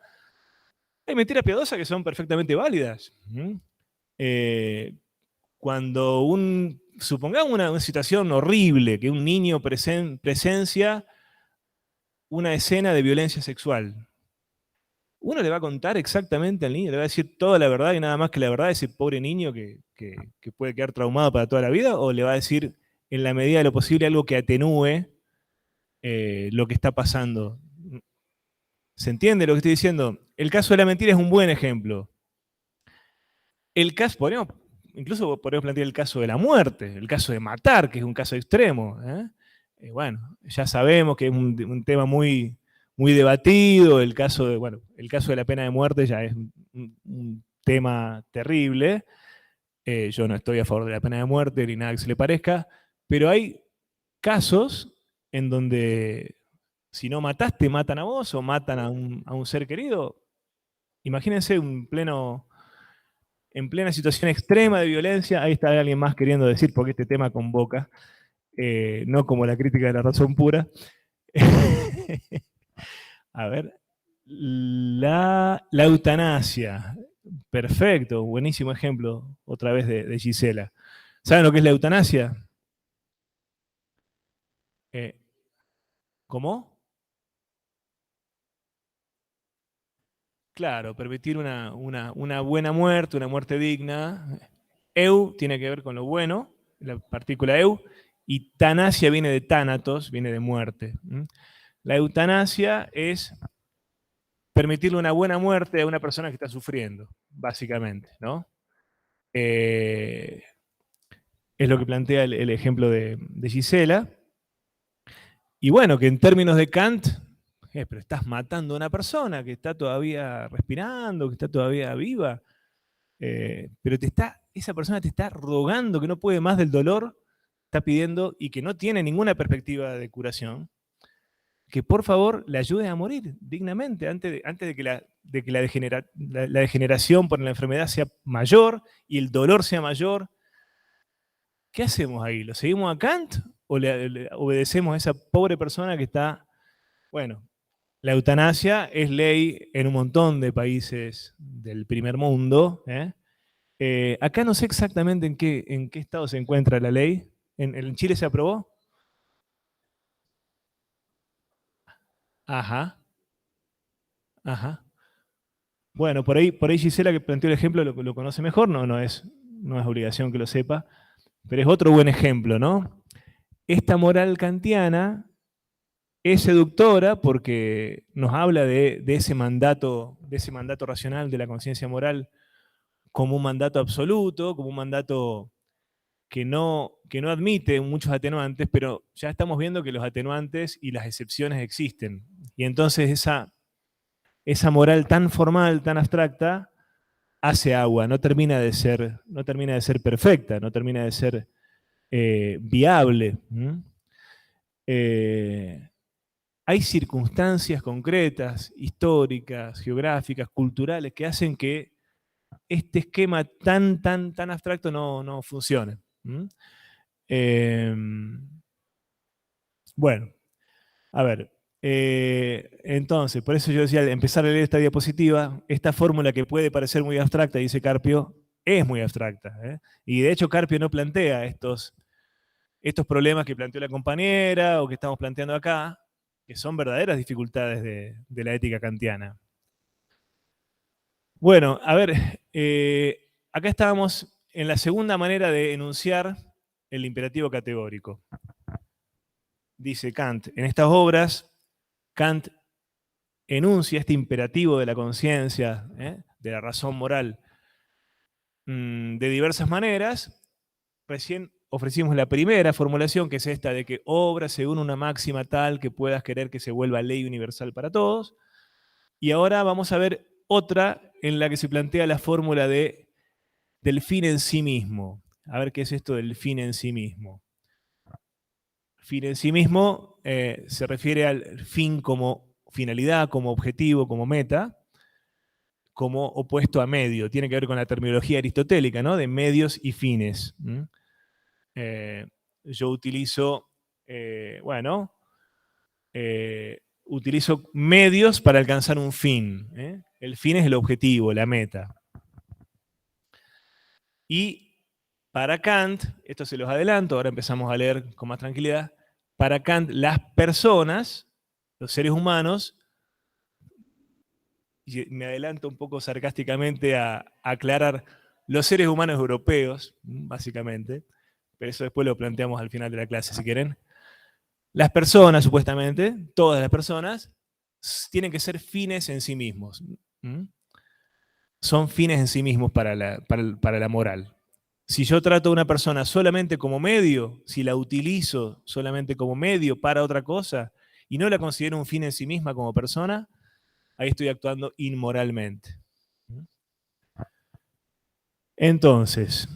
Hay mentiras piadosas que son perfectamente válidas. Cuando supongamos una situación horrible, que un niño presencia una escena de violencia sexual. Uno le va a contar exactamente al niño, le va a decir toda la verdad y nada más que la verdad a ese pobre niño que puede quedar traumado para toda la vida, o le va a decir en la medida de lo posible algo que atenúe lo que está pasando. ¿Se entiende lo que estoy diciendo? El caso de la mentira es un buen ejemplo. El caso, incluso podríamos plantear el caso de la muerte, el caso de matar, que es un caso extremo. Bueno, ya sabemos que es un tema muy, muy debatido. El caso de la pena de muerte ya es un tema terrible. Yo no estoy a favor de la pena de muerte ni nada que se le parezca, pero hay casos en donde si no matás, te matan a vos o matan a un ser querido. Imagínense en plena situación extrema de violencia, ahí está alguien más queriendo decir, porque este tema convoca, no como la crítica de la razón pura. A ver, la eutanasia. Perfecto, buenísimo ejemplo, otra vez de Gisela. ¿Saben lo que es la eutanasia? ¿Cómo? Claro, permitir una buena muerte, una muerte digna. Eu tiene que ver con lo bueno, la partícula eu, y tanasia viene de tánatos, viene de muerte. La eutanasia es permitirle una buena muerte a una persona que está sufriendo, básicamente, ¿no? Es lo que plantea el ejemplo de Gisela. Y bueno, que en términos de Kant, pero estás matando a una persona que está todavía respirando, que está todavía viva, pero esa persona te está rogando que no puede más del dolor, está pidiendo y que no tiene ninguna perspectiva de curación, que por favor le ayude a morir dignamente antes de que la degeneración por la enfermedad sea mayor y el dolor sea mayor. ¿Qué hacemos ahí? ¿Lo seguimos a Kant o le obedecemos a esa pobre persona que está... Bueno, la eutanasia es ley en un montón de países del primer mundo. Acá no sé exactamente en qué estado se encuentra la ley. ¿En Chile se aprobó? Ajá, ajá. Bueno, por ahí Gisela, que planteó el ejemplo, lo conoce mejor, no es obligación que lo sepa, pero es otro buen ejemplo, ¿no? Esta moral kantiana es seductora porque nos habla de ese mandato racional de la conciencia moral como un mandato absoluto, como un mandato que no admite muchos atenuantes, pero ya estamos viendo que los atenuantes y las excepciones existen. Y entonces esa moral tan formal, tan abstracta, hace agua, no termina de ser perfecta, no termina de ser viable. Hay circunstancias concretas, históricas, geográficas, culturales, que hacen que este esquema tan abstracto no funcione. Bueno, a ver. Entonces, por eso yo decía, al empezar a leer esta diapositiva, esta fórmula que puede parecer muy abstracta, dice Carpio, es muy abstracta. Y de hecho Carpio no plantea estos problemas que planteó la compañera o que estamos planteando acá, que son verdaderas dificultades de la ética kantiana. Bueno, a ver, acá estábamos en la segunda manera de enunciar el imperativo categórico. Dice Kant, en estas obras, Kant enuncia este imperativo de la conciencia, de la razón moral, de diversas maneras. Recién ofrecimos la primera formulación, que es esta de que obra según una máxima tal que puedas querer que se vuelva ley universal para todos. Y ahora vamos a ver otra en la que se plantea la fórmula del fin en sí mismo. A ver qué es esto del fin en sí mismo. Fin en sí mismo se refiere al fin como finalidad, como objetivo, como meta, como opuesto a medio. Tiene que ver con la terminología aristotélica, ¿no? De medios y fines. Yo utilizo, utilizo medios para alcanzar un fin. El fin es el objetivo, la meta. Y para Kant, esto se los adelanto, ahora empezamos a leer con más tranquilidad, para Kant las personas Los seres humanos, y me adelanto un poco sarcásticamente a aclarar, los seres humanos europeos, básicamente, pero eso después lo planteamos al final de la clase, si quieren. Las personas, supuestamente, todas las personas, tienen que ser fines en sí mismos. Son fines en sí mismos para la moral. Si yo trato a una persona solamente como medio, si la utilizo solamente como medio para otra cosa, y no la considero un fin en sí misma como persona, ahí estoy actuando inmoralmente. Entonces,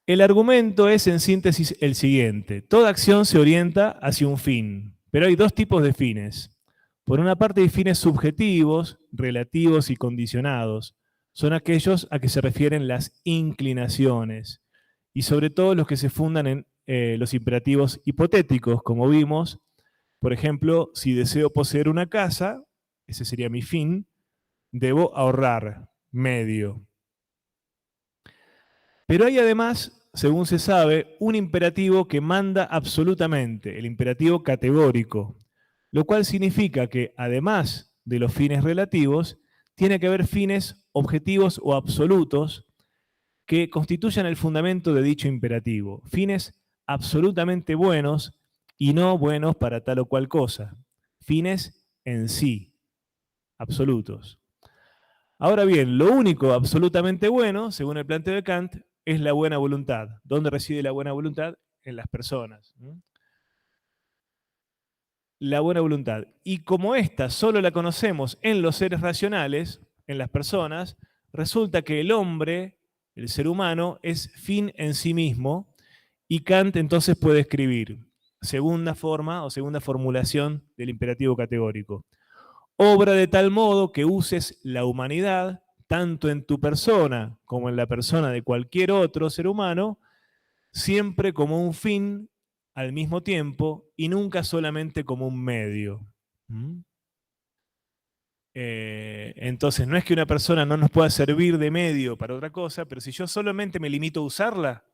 el argumento es en síntesis el siguiente. Toda acción se orienta hacia un fin, pero hay dos tipos de fines. Por una parte hay fines subjetivos, relativos y condicionados. Son aquellos a que se refieren las inclinaciones y sobre todo los que se fundan en los imperativos hipotéticos, como vimos. Por ejemplo, si deseo poseer una casa, ese sería mi fin, debo ahorrar, medio. Pero hay además, según se sabe, un imperativo que manda absolutamente, el imperativo categórico, lo cual significa que además de los fines relativos, tiene que haber fines objetivos o absolutos que constituyan el fundamento de dicho imperativo, fines absolutamente buenos y no buenos para tal o cual cosa, fines en sí, absolutos. Ahora bien, lo único absolutamente bueno, según el planteo de Kant, es la buena voluntad. ¿Dónde reside la buena voluntad? En las personas. La buena voluntad. Y como esta solo la conocemos en los seres racionales, en las personas, resulta que el hombre, el ser humano, es fin en sí mismo, y Kant entonces puede escribir segunda forma o segunda formulación del imperativo categórico. Obra de tal modo que uses la humanidad, tanto en tu persona como en la persona de cualquier otro ser humano, siempre como un fin al mismo tiempo y nunca solamente como un medio. Entonces, no es que una persona no nos pueda servir de medio para otra cosa, pero si yo solamente me limito a usarla,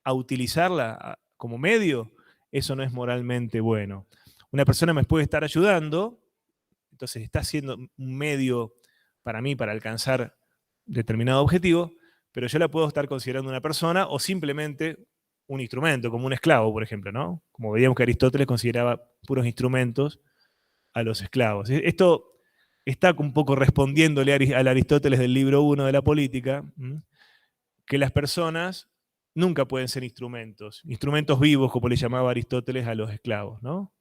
a utilizarla como medio, eso no es moralmente bueno. Una persona me puede estar ayudando, entonces está siendo un medio para mí para alcanzar determinado objetivo, pero yo la puedo estar considerando una persona o simplemente un instrumento, como un esclavo, por ejemplo, ¿no? Como veíamos que Aristóteles consideraba puros instrumentos a los esclavos. Esto está un poco respondiéndole al Aristóteles del libro 1 de la política, que las personas nunca pueden ser instrumentos vivos, como le llamaba Aristóteles a los esclavos, ¿no?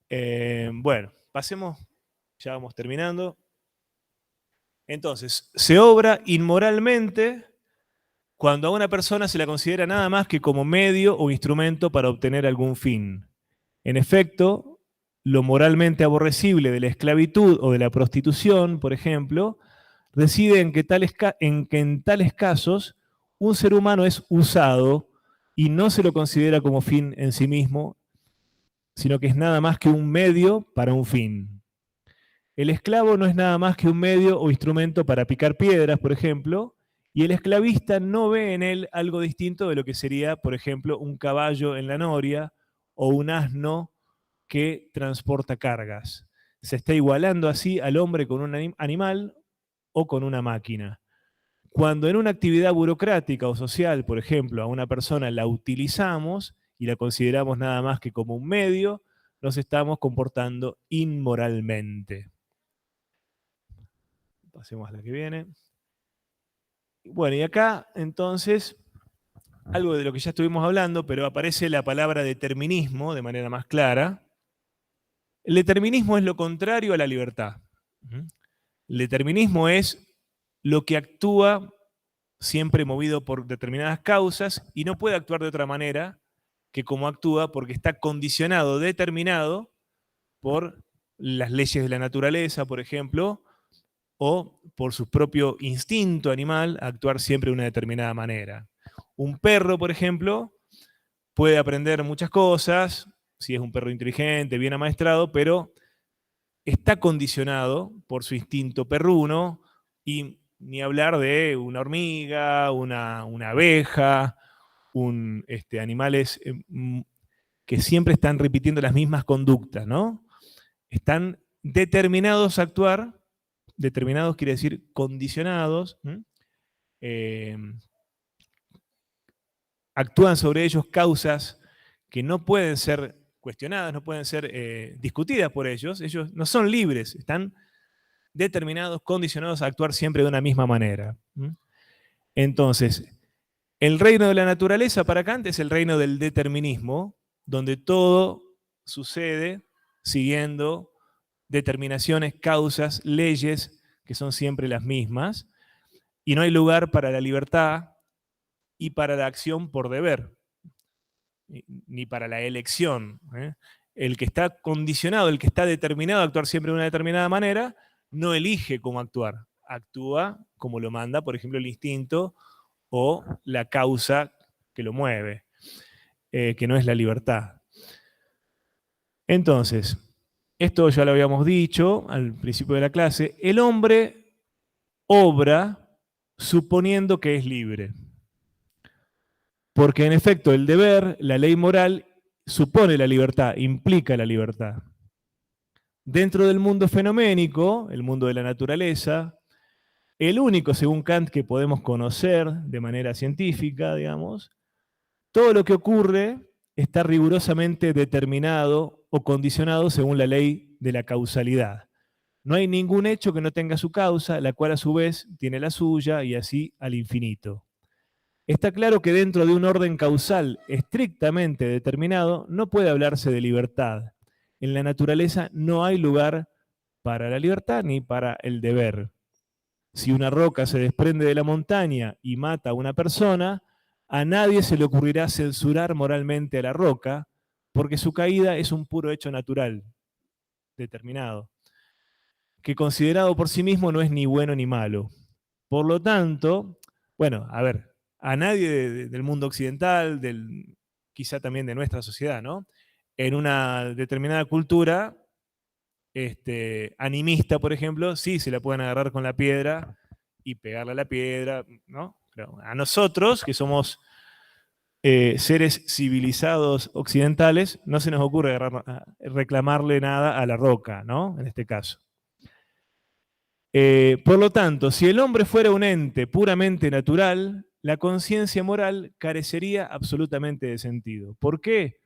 Bueno, pasemos, ya vamos terminando. Entonces, se obra inmoralmente cuando a una persona se la considera nada más que como medio o instrumento para obtener algún fin. En efecto, lo moralmente aborrecible de la esclavitud o de la prostitución, por ejemplo, reside en que en tales casos un ser humano es usado y no se lo considera como fin en sí mismo, sino que es nada más que un medio para un fin. El esclavo no es nada más que un medio o instrumento para picar piedras, por ejemplo, y el esclavista no ve en él algo distinto de lo que sería, por ejemplo, un caballo en la noria o un asno que transporta cargas. Se está igualando así al hombre con un animal o con una máquina. Cuando en una actividad burocrática o social, por ejemplo, a una persona la utilizamos y la consideramos nada más que como un medio, nos estamos comportando inmoralmente. Pasemos a la que viene. Bueno, y acá entonces, algo de lo que ya estuvimos hablando, pero aparece la palabra determinismo de manera más clara. El determinismo es lo contrario a la libertad. El determinismo es lo que actúa siempre movido por determinadas causas y no puede actuar de otra manera que como actúa porque está condicionado, determinado por las leyes de la naturaleza, por ejemplo, o por su propio instinto animal a actuar siempre de una determinada manera. Un perro, por ejemplo, puede aprender muchas cosas, si es un perro inteligente, bien amaestrado, pero está condicionado por su instinto perruno y ni hablar de una hormiga, una abeja, animales que siempre están repitiendo las mismas conductas, ¿no? Están determinados a actuar, determinados quiere decir condicionados, actúan sobre ellos causas que no pueden ser cuestionadas, no pueden ser discutidas por ellos no son libres, están determinados, condicionados a actuar siempre de una misma manera. Entonces, el reino de la naturaleza para Kant es el reino del determinismo, donde todo sucede siguiendo determinaciones, causas, leyes que son siempre las mismas, y no hay lugar para la libertad y para la acción por deber, ni para la elección. El que está condicionado, el que está determinado a actuar siempre de una determinada manera, no elige cómo actuar, actúa como lo manda, por ejemplo, el instinto o la causa que lo mueve, que no es la libertad. Entonces, esto ya lo habíamos dicho al principio de la clase, el hombre obra suponiendo que es libre. Porque en efecto el deber, la ley moral, supone la libertad, implica la libertad. Dentro del mundo fenoménico, el mundo de la naturaleza, el único, según Kant, que podemos conocer de manera científica, digamos, todo lo que ocurre está rigurosamente determinado o condicionado según la ley de la causalidad. No hay ningún hecho que no tenga su causa, la cual a su vez tiene la suya y así al infinito. Está claro que dentro de un orden causal estrictamente determinado no puede hablarse de libertad. En la naturaleza no hay lugar para la libertad ni para el deber. Si una roca se desprende de la montaña y mata a una persona, a nadie se le ocurrirá censurar moralmente a la roca, porque su caída es un puro hecho natural, determinado, que considerado por sí mismo no es ni bueno ni malo. Por lo tanto, bueno, a ver, a nadie del mundo occidental, quizá también de nuestra sociedad, ¿no? En una determinada cultura animista, por ejemplo, sí se la pueden agarrar con la piedra y pegarle a la piedra, ¿no? Pero a nosotros, que somos seres civilizados occidentales, no se nos ocurre reclamarle nada a la roca, ¿no? En este caso. Por lo tanto, si el hombre fuera un ente puramente natural, la conciencia moral carecería absolutamente de sentido. ¿Por qué?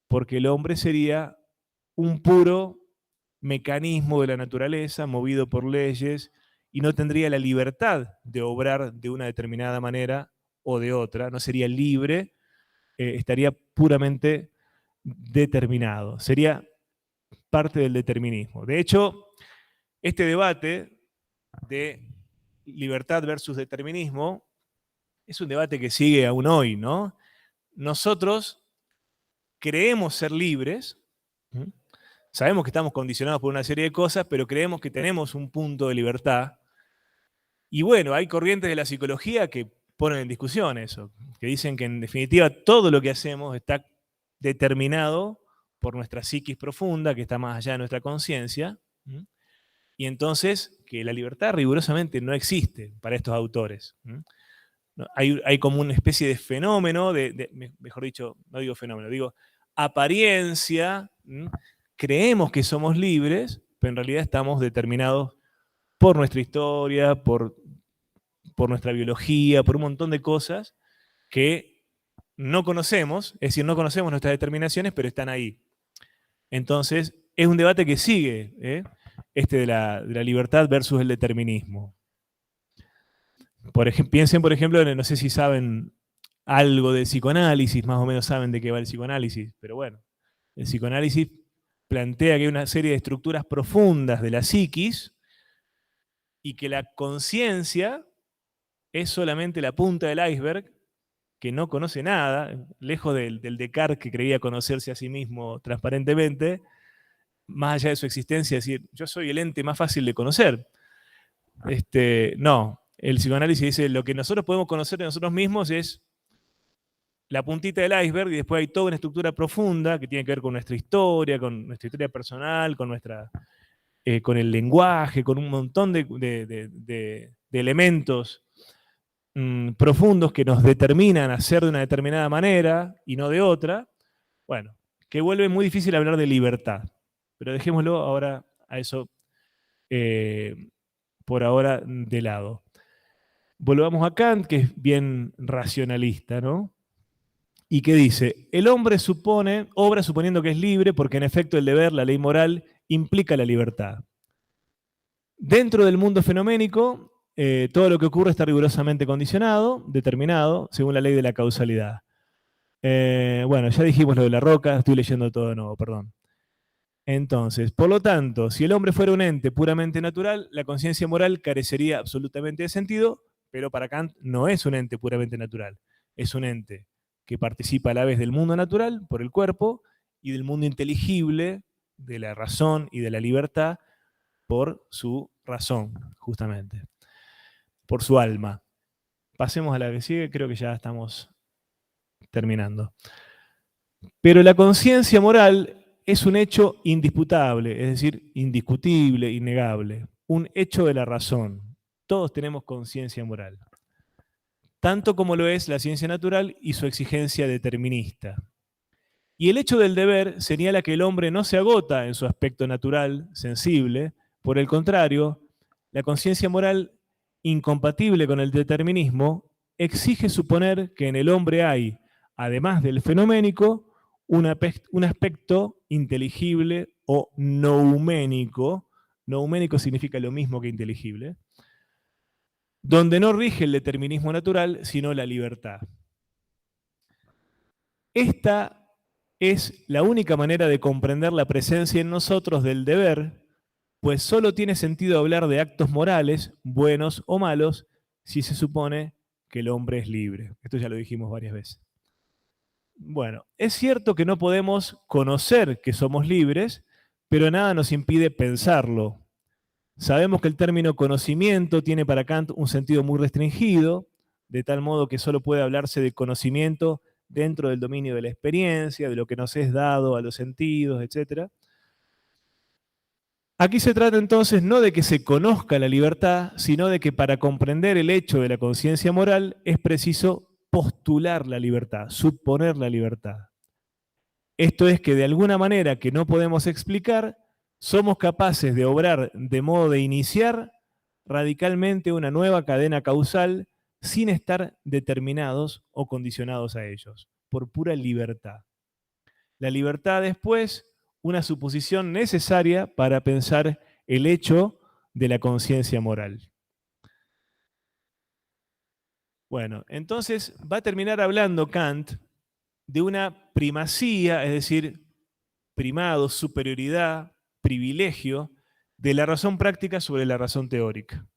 Porque el hombre sería un puro mecanismo de la naturaleza, movido por leyes, y no tendría la libertad de obrar de una determinada manera o de otra, no sería libre, estaría puramente determinado, sería parte del determinismo. De hecho, este debate de libertad versus determinismo es un debate que sigue aún hoy, ¿no? Nosotros creemos ser libres, sabemos que estamos condicionados por una serie de cosas, pero creemos que tenemos un punto de libertad. Y bueno, hay corrientes de la psicología que ponen en discusión eso, que dicen que en definitiva todo lo que hacemos está determinado por nuestra psiquis profunda, que está más allá de nuestra conciencia, y entonces que la libertad rigurosamente no existe para estos autores. Hay como una especie de fenómeno, mejor dicho, no digo fenómeno, digo apariencia. Creemos que somos libres, pero en realidad estamos determinados por nuestra historia, por nuestra biología, por un montón de cosas que no conocemos, es decir, no conocemos nuestras determinaciones, pero están ahí. Entonces, es un debate que sigue, de la libertad versus el determinismo. Piensen, por ejemplo, no sé si saben algo de psicoanálisis, más o menos saben de qué va el psicoanálisis, pero bueno, el psicoanálisis plantea que hay una serie de estructuras profundas de la psiquis y que la conciencia es solamente la punta del iceberg, que no conoce nada, lejos del Descartes que creía conocerse a sí mismo transparentemente, más allá de su existencia, es decir, yo soy el ente más fácil de conocer. No, el psicoanálisis dice, lo que nosotros podemos conocer de nosotros mismos es la puntita del iceberg, y después hay toda una estructura profunda que tiene que ver con nuestra historia personal, con el lenguaje, con un montón de elementos profundos que nos determinan a ser de una determinada manera y no de otra. Bueno, que vuelve muy difícil hablar de libertad. Pero dejémoslo ahora a eso por ahora de lado. Volvamos a Kant, que es bien racionalista, ¿no? Y que dice, el hombre obra suponiendo que es libre, porque en efecto el deber, la ley moral, implica la libertad. Dentro del mundo fenoménico, todo lo que ocurre está rigurosamente condicionado, determinado, según la ley de la causalidad. Bueno, ya dijimos lo de la roca, estoy leyendo todo de nuevo, perdón. Entonces, por lo tanto, si el hombre fuera un ente puramente natural, la conciencia moral carecería absolutamente de sentido, pero para Kant no es un ente puramente natural, es un ente que participa a la vez del mundo natural, por el cuerpo, y del mundo inteligible, de la razón y de la libertad, por su razón, justamente, por su alma. Pasemos a la que sigue, creo que ya estamos terminando. Pero la conciencia moral es un hecho indisputable, es decir, indiscutible, innegable, un hecho de la razón. Todos tenemos conciencia moral, tanto como lo es la ciencia natural y su exigencia determinista. Y el hecho del deber señala que el hombre no se agota en su aspecto natural, sensible. Por el contrario, la conciencia moral, incompatible con el determinismo, exige suponer que en el hombre hay, además del fenoménico, un aspecto inteligible o nouménico. Nouménico significa lo mismo que inteligible, donde no rige el determinismo natural, sino la libertad. Esta es la única manera de comprender la presencia en nosotros del deber, pues solo tiene sentido hablar de actos morales, buenos o malos, si se supone que el hombre es libre. Esto ya lo dijimos varias veces. Bueno, es cierto que no podemos conocer que somos libres, pero nada nos impide pensarlo. Sabemos que el término conocimiento tiene para Kant un sentido muy restringido, de tal modo que solo puede hablarse de conocimiento dentro del dominio de la experiencia, de lo que nos es dado a los sentidos, etc. Aquí se trata entonces no de que se conozca la libertad, sino de que para comprender el hecho de la conciencia moral es preciso postular la libertad, suponer la libertad. Esto es que de alguna manera que no podemos explicar, somos capaces de obrar de modo de iniciar radicalmente una nueva cadena causal sin estar determinados o condicionados a ellos, por pura libertad. La libertad es, pues, una suposición necesaria para pensar el hecho de la conciencia moral. Bueno, entonces va a terminar hablando Kant de una primacía, es decir, primado, superioridad, privilegio de la razón práctica sobre la razón teórica.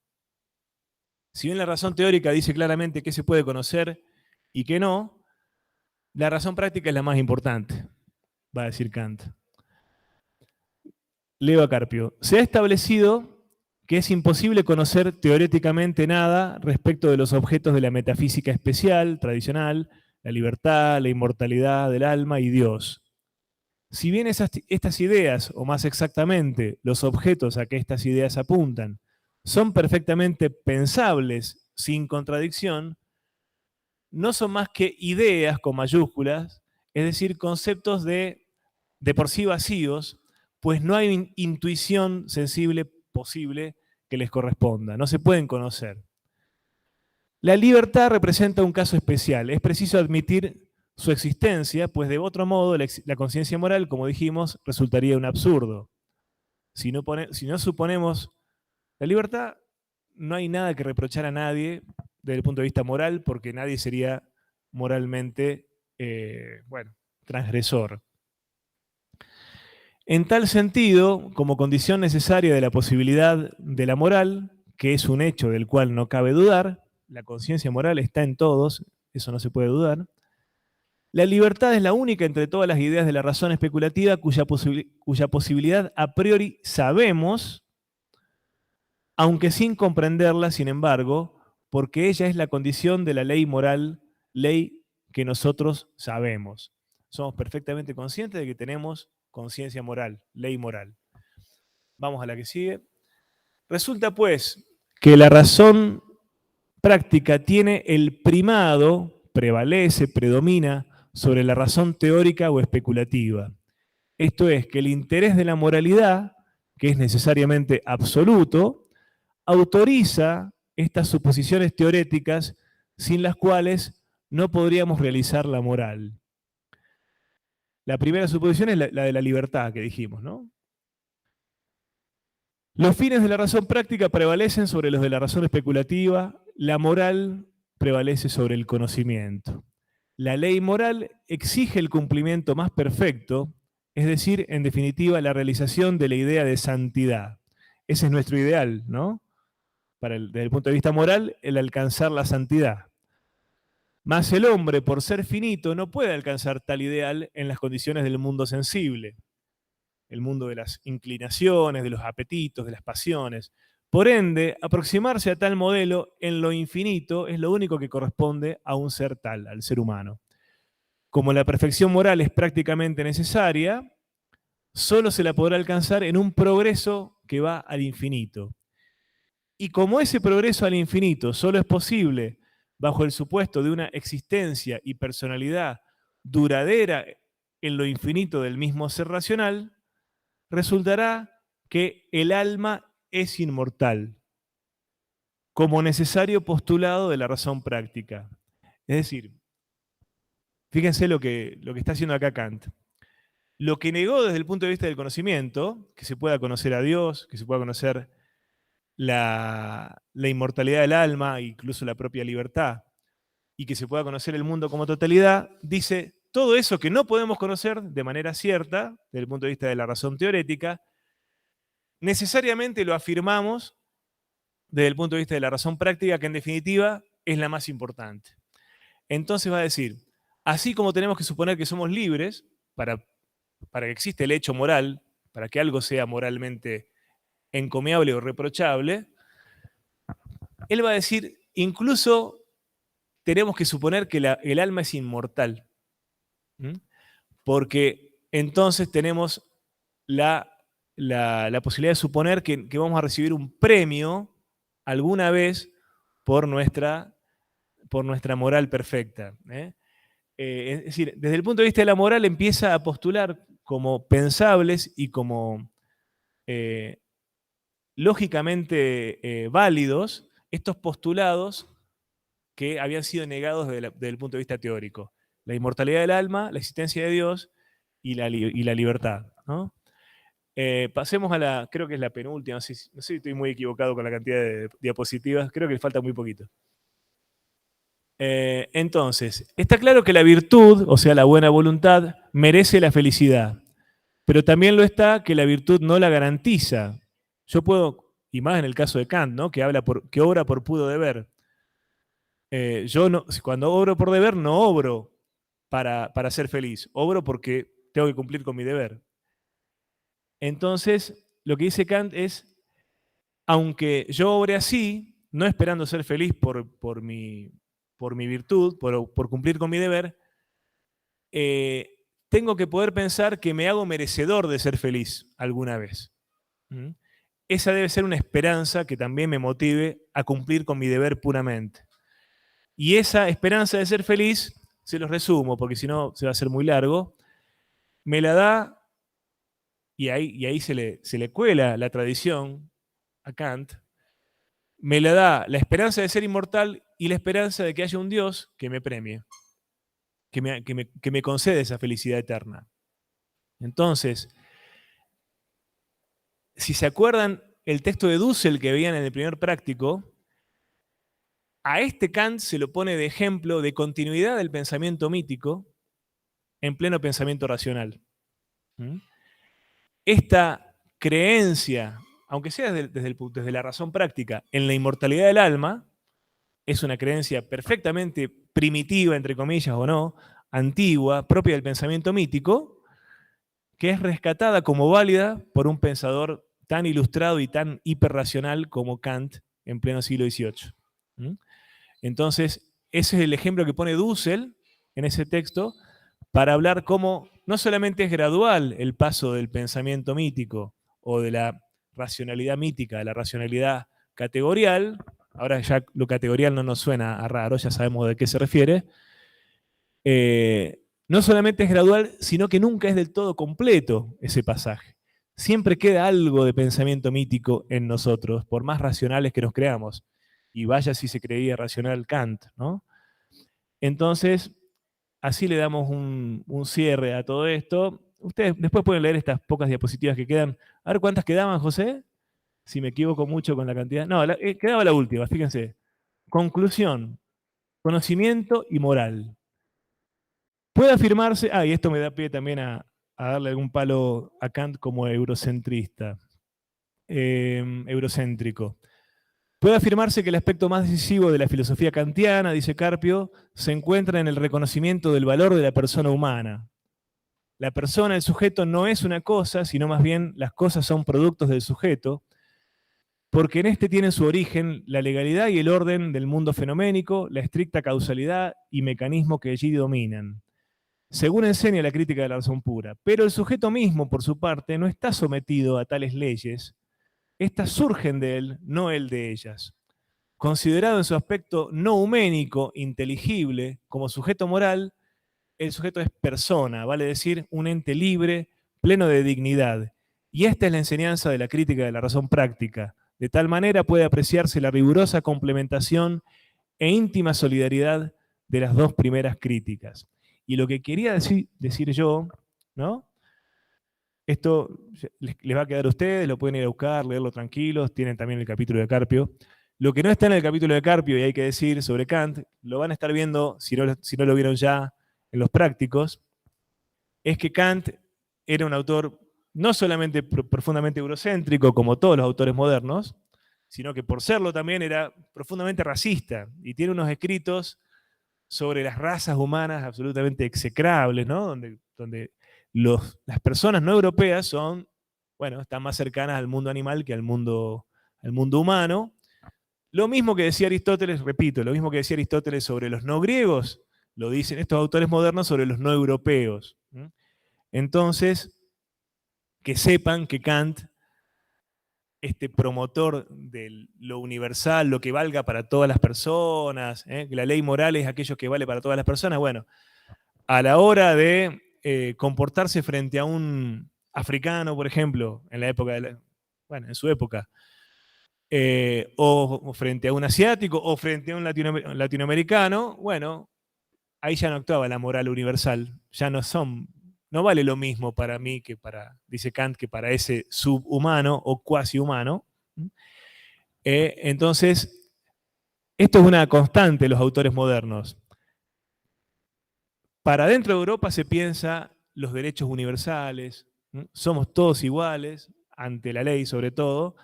Si bien la razón teórica dice claramente qué se puede conocer y qué no, la razón práctica es la más importante, va a decir Kant. Leo a Carpio. Se ha establecido que es imposible conocer teóricamente nada respecto de los objetos de la metafísica especial, tradicional, la libertad, la inmortalidad del alma y Dios. Si bien estas ideas, o más exactamente, los objetos a que estas ideas apuntan, son perfectamente pensables sin contradicción, no son más que ideas con mayúsculas, es decir, conceptos de por sí vacíos, pues no hay intuición sensible posible que les corresponda, no se pueden conocer. La libertad representa un caso especial, es preciso admitir su existencia, pues de otro modo la conciencia moral, como dijimos, resultaría un absurdo. Si no suponemos la libertad, no hay nada que reprochar a nadie desde el punto de vista moral, porque nadie sería moralmente, transgresor. En tal sentido, como condición necesaria de la posibilidad de la moral, que es un hecho del cual no cabe dudar, la conciencia moral está en todos, eso no se puede dudar, la libertad es la única entre todas las ideas de la razón especulativa cuya posibilidad a priori sabemos, aunque sin comprenderla, sin embargo, porque ella es la condición de la ley moral, ley que nosotros sabemos. Somos perfectamente conscientes de que tenemos conciencia moral, ley moral. Vamos a la que sigue. Resulta, pues, que la razón práctica tiene el primado, prevalece, predomina sobre la razón teórica o especulativa. Esto es, que el interés de la moralidad, que es necesariamente absoluto, autoriza estas suposiciones teoréticas sin las cuales no podríamos realizar la moral. La primera suposición es la de la libertad que dijimos, ¿no? Los fines de la razón práctica prevalecen sobre los de la razón especulativa, la moral prevalece sobre el conocimiento. La ley moral exige el cumplimiento más perfecto, es decir, en definitiva, la realización de la idea de santidad. Ese es nuestro ideal, ¿no? Desde el punto de vista moral, el alcanzar la santidad. Mas el hombre, por ser finito, no puede alcanzar tal ideal en las condiciones del mundo sensible, el mundo de las inclinaciones, de los apetitos, de las pasiones. Por ende, aproximarse a tal modelo en lo infinito es lo único que corresponde a un ser tal, al ser humano. Como la perfección moral es prácticamente necesaria, solo se la podrá alcanzar en un progreso que va al infinito. Y como ese progreso al infinito solo es posible bajo el supuesto de una existencia y personalidad duradera en lo infinito del mismo ser racional, resultará que el alma es inmortal, como necesario postulado de la razón práctica. Es decir, fíjense lo que está haciendo acá Kant. Lo que negó desde el punto de vista del conocimiento, que se pueda conocer a Dios, que se pueda conocer la inmortalidad del alma, incluso la propia libertad, y que se pueda conocer el mundo como totalidad, dice todo eso que no podemos conocer de manera cierta, desde el punto de vista de la razón teórica, necesariamente lo afirmamos desde el punto de vista de la razón práctica, que en definitiva es la más importante. Entonces va a decir, así como tenemos que suponer que somos libres para que exista el hecho moral, para que algo sea moralmente encomiable o reprochable, él va a decir, incluso tenemos que suponer que el alma es inmortal. Porque entonces tenemos la posibilidad de suponer que vamos a recibir un premio alguna vez por nuestra moral perfecta. Es decir, desde el punto de vista de la moral empieza a postular como pensables y como lógicamente válidos estos postulados que habían sido negados desde el punto de vista teórico. La inmortalidad del alma, la existencia de Dios y la libertad, ¿no? Pasemos a creo que es la penúltima, no sé si estoy muy equivocado con la cantidad de diapositivas, creo que le falta muy poquito. Entonces, está claro que la virtud, o sea, la buena voluntad, merece la felicidad, pero también lo está que la virtud no la garantiza. Yo puedo, y más en el caso de Kant, ¿no? que obra por puro deber. Yo no, cuando obro por deber, no obro para ser feliz, obro porque tengo que cumplir con mi deber. Entonces, lo que dice Kant es, aunque yo obre así, no esperando ser feliz por mi virtud, por cumplir con mi deber, tengo que poder pensar que me hago merecedor de ser feliz alguna vez. Esa debe ser una esperanza que también me motive a cumplir con mi deber puramente. Y esa esperanza de ser feliz, se los resumo, porque si no se va a hacer muy largo, me la da, y ahí se le cuela la tradición a Kant, me la da la esperanza de ser inmortal y la esperanza de que haya un Dios que me premie, que me concede esa felicidad eterna. Entonces, si se acuerdan el texto de Dussel que veían en el primer práctico, a este Kant se lo pone de ejemplo de continuidad del pensamiento mítico en pleno pensamiento racional. Esta creencia, aunque sea desde la razón práctica, en la inmortalidad del alma, es una creencia perfectamente primitiva, entre comillas o no, antigua, propia del pensamiento mítico, que es rescatada como válida por un pensador tan ilustrado y tan hiperracional como Kant en pleno siglo XVIII. Entonces, ese es el ejemplo que pone Dussel en ese texto para hablar cómo no solamente es gradual el paso del pensamiento mítico o de la racionalidad mítica a la racionalidad categorial, ahora ya lo categorial no nos suena a raro, ya sabemos de qué se refiere, no solamente es gradual, sino que nunca es del todo completo ese pasaje. Siempre queda algo de pensamiento mítico en nosotros, por más racionales que nos creamos. Y vaya si se creía racional Kant, ¿no? Entonces, así le damos un cierre a todo esto. Ustedes después pueden leer estas pocas diapositivas que quedan. A ver cuántas quedaban, José. Si me equivoco mucho con la cantidad. No, quedaba la última, fíjense. Conclusión, conocimiento y moral. Puede afirmarse, y esto me da pie también a darle algún palo a Kant como eurocentrista, eurocéntrico. Puede afirmarse que el aspecto más decisivo de la filosofía kantiana, dice Carpio, se encuentra en el reconocimiento del valor de la persona humana. La persona, el sujeto, no es una cosa, sino más bien las cosas son productos del sujeto, porque en este tienen su origen la legalidad y el orden del mundo fenoménico, la estricta causalidad y mecanismo que allí dominan, según enseña la crítica de la razón pura. Pero el sujeto mismo, por su parte, no está sometido a tales leyes. Estas surgen de él, no él de ellas. Considerado en su aspecto no huménico, inteligible, como sujeto moral, el sujeto es persona, vale decir, un ente libre, pleno de dignidad. Y esta es la enseñanza de la crítica de la razón práctica. De tal manera puede apreciarse la rigurosa complementación e íntima solidaridad de las dos primeras críticas. Y lo que quería decir yo, ¿no? Esto les va a quedar a ustedes, lo pueden ir a buscar, leerlo tranquilos, tienen también el capítulo de Carpio. Lo que no está en el capítulo de Carpio, y hay que decir sobre Kant, lo van a estar viendo, si no lo vieron ya en los prácticos, es que Kant era un autor no solamente profundamente eurocéntrico, como todos los autores modernos, sino que por serlo también era profundamente racista, y tiene unos escritos sobre las razas humanas absolutamente execrables, ¿no? Donde las personas no europeas son, bueno, están más cercanas al mundo animal que al mundo humano. Lo mismo que decía Aristóteles, repito, lo mismo que decía Aristóteles sobre los no griegos, lo dicen estos autores modernos sobre los no europeos. Entonces, que sepan que Kant, este promotor de lo universal, lo que valga para todas las personas, que la ley moral es aquello que vale para todas las personas, bueno, a la hora de comportarse frente a un africano, por ejemplo, en la época en su época, o frente a un asiático, o frente a un latinoamericano, bueno, ahí ya no actuaba la moral universal, ya no vale lo mismo para mí que dice Kant, que para ese subhumano o cuasi humano. Entonces, esto es una constante de los autores modernos. Para dentro de Europa se piensa los derechos universales, somos todos iguales, ante la ley sobre todo,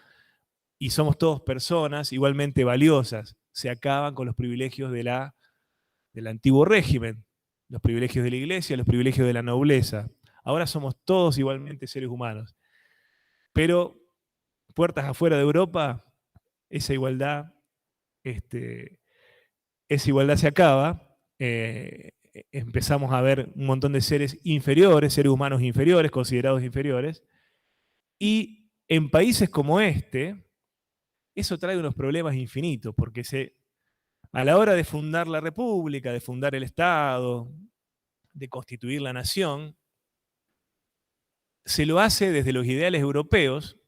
y somos todos personas igualmente valiosas. Se acaban con los privilegios del antiguo régimen, los privilegios de la iglesia, los privilegios de la nobleza. Ahora somos todos igualmente seres humanos. Pero puertas afuera de Europa, esa igualdad se acaba. Empezamos a ver un montón de seres inferiores, seres humanos inferiores, considerados inferiores. Y en países como este, eso trae unos problemas infinitos, porque a la hora de fundar la república, de fundar el Estado, de constituir la nación, se lo hace desde los ideales europeos,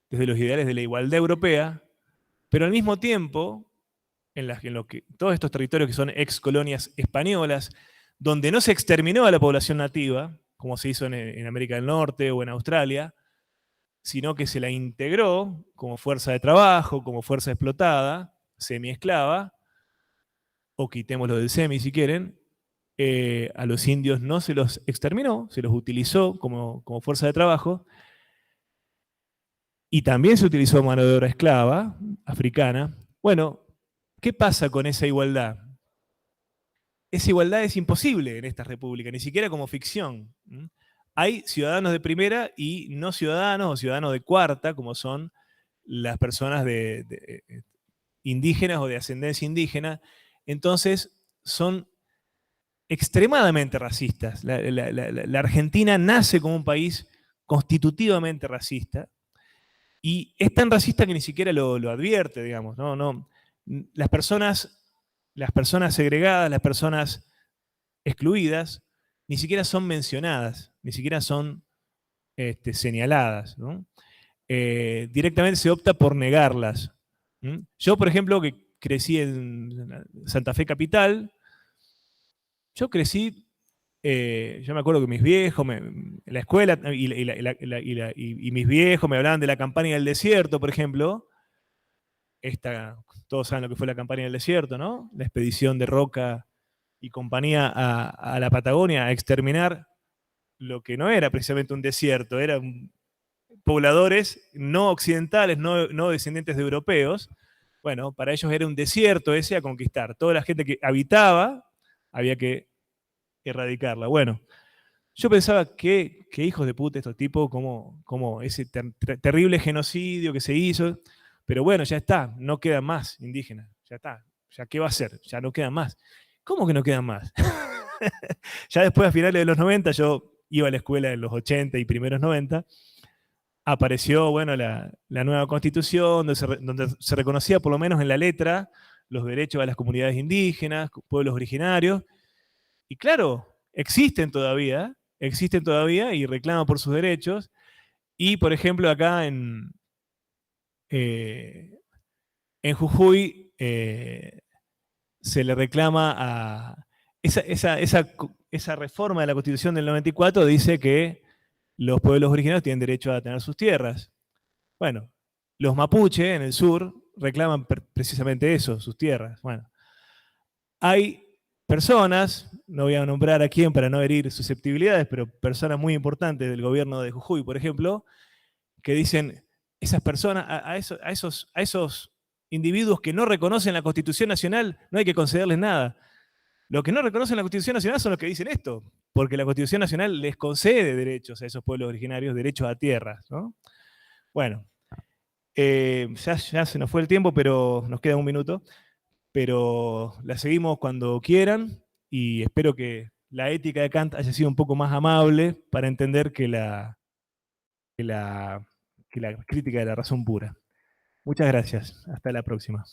desde los ideales de la igualdad europea, pero al mismo tiempo, todos estos territorios que son ex colonias españolas, donde no se exterminó a la población nativa, como se hizo en América del Norte o en Australia, sino que se la integró como fuerza de trabajo, como fuerza explotada, semi-esclava, o quitémoslo del semi si quieren. A los indios no se los exterminó, se los utilizó como fuerza de trabajo, y también se utilizó mano de obra esclava, africana. Bueno, ¿qué pasa con esa igualdad? Esa igualdad es imposible en esta república, ni siquiera como ficción. Hay ciudadanos de primera y no ciudadanos o ciudadanos de cuarta, como son las personas indígenas o de ascendencia indígena. Entonces, son extremadamente racistas. La Argentina nace como un país constitutivamente racista, y es tan racista que ni siquiera lo advierte, digamos. Las personas segregadas, las personas excluidas, ni siquiera son mencionadas, ni siquiera son señaladas, ¿no? Directamente se opta por negarlas. Yo, por ejemplo, que crecí en Santa Fe Capital, yo crecí, yo me acuerdo que mis viejos, en la escuela, y mis viejos me hablaban de la campaña del desierto, por ejemplo. Todos saben lo que fue la campaña del desierto, ¿no? La expedición de Roca y compañía a la Patagonia a exterminar lo que no era precisamente un desierto, eran pobladores no occidentales, no descendientes de europeos. Bueno, para ellos era un desierto ese a conquistar. Toda la gente que habitaba había que erradicarla. Bueno, yo pensaba que hijos de puta estos tipos, como ese terrible genocidio que se hizo. Pero bueno, ya está, no quedan más indígenas, ya está. ¿Ya qué va a hacer? Ya no quedan más. ¿Cómo que no quedan más? Ya después, a finales de los 90, yo iba a la escuela en los 80 y primeros 90, apareció, bueno, la nueva constitución, donde se reconocía por lo menos en la letra los derechos a las comunidades indígenas, pueblos originarios. Y claro, existen todavía y reclaman por sus derechos. Y, por ejemplo, acá en Jujuy se le reclama a... Esa reforma de la Constitución del 94 dice que los pueblos originarios tienen derecho a tener sus tierras. Bueno, los mapuche en el sur reclaman precisamente eso, sus tierras. Bueno, hay personas, no voy a nombrar a quién para no herir susceptibilidades, pero personas muy importantes del gobierno de Jujuy, por ejemplo, que dicen, esas personas, a esos individuos que no reconocen la Constitución Nacional, no hay que concederles nada. Los que no reconocen la Constitución Nacional son los que dicen esto, porque la Constitución Nacional les concede derechos a esos pueblos originarios, derechos a tierras, ¿no? Bueno, ya se nos fue el tiempo, pero nos queda un minuto. Pero la seguimos cuando quieran y espero que la ética de Kant haya sido un poco más amable para entender que la crítica de la razón pura. Muchas gracias. Hasta la próxima.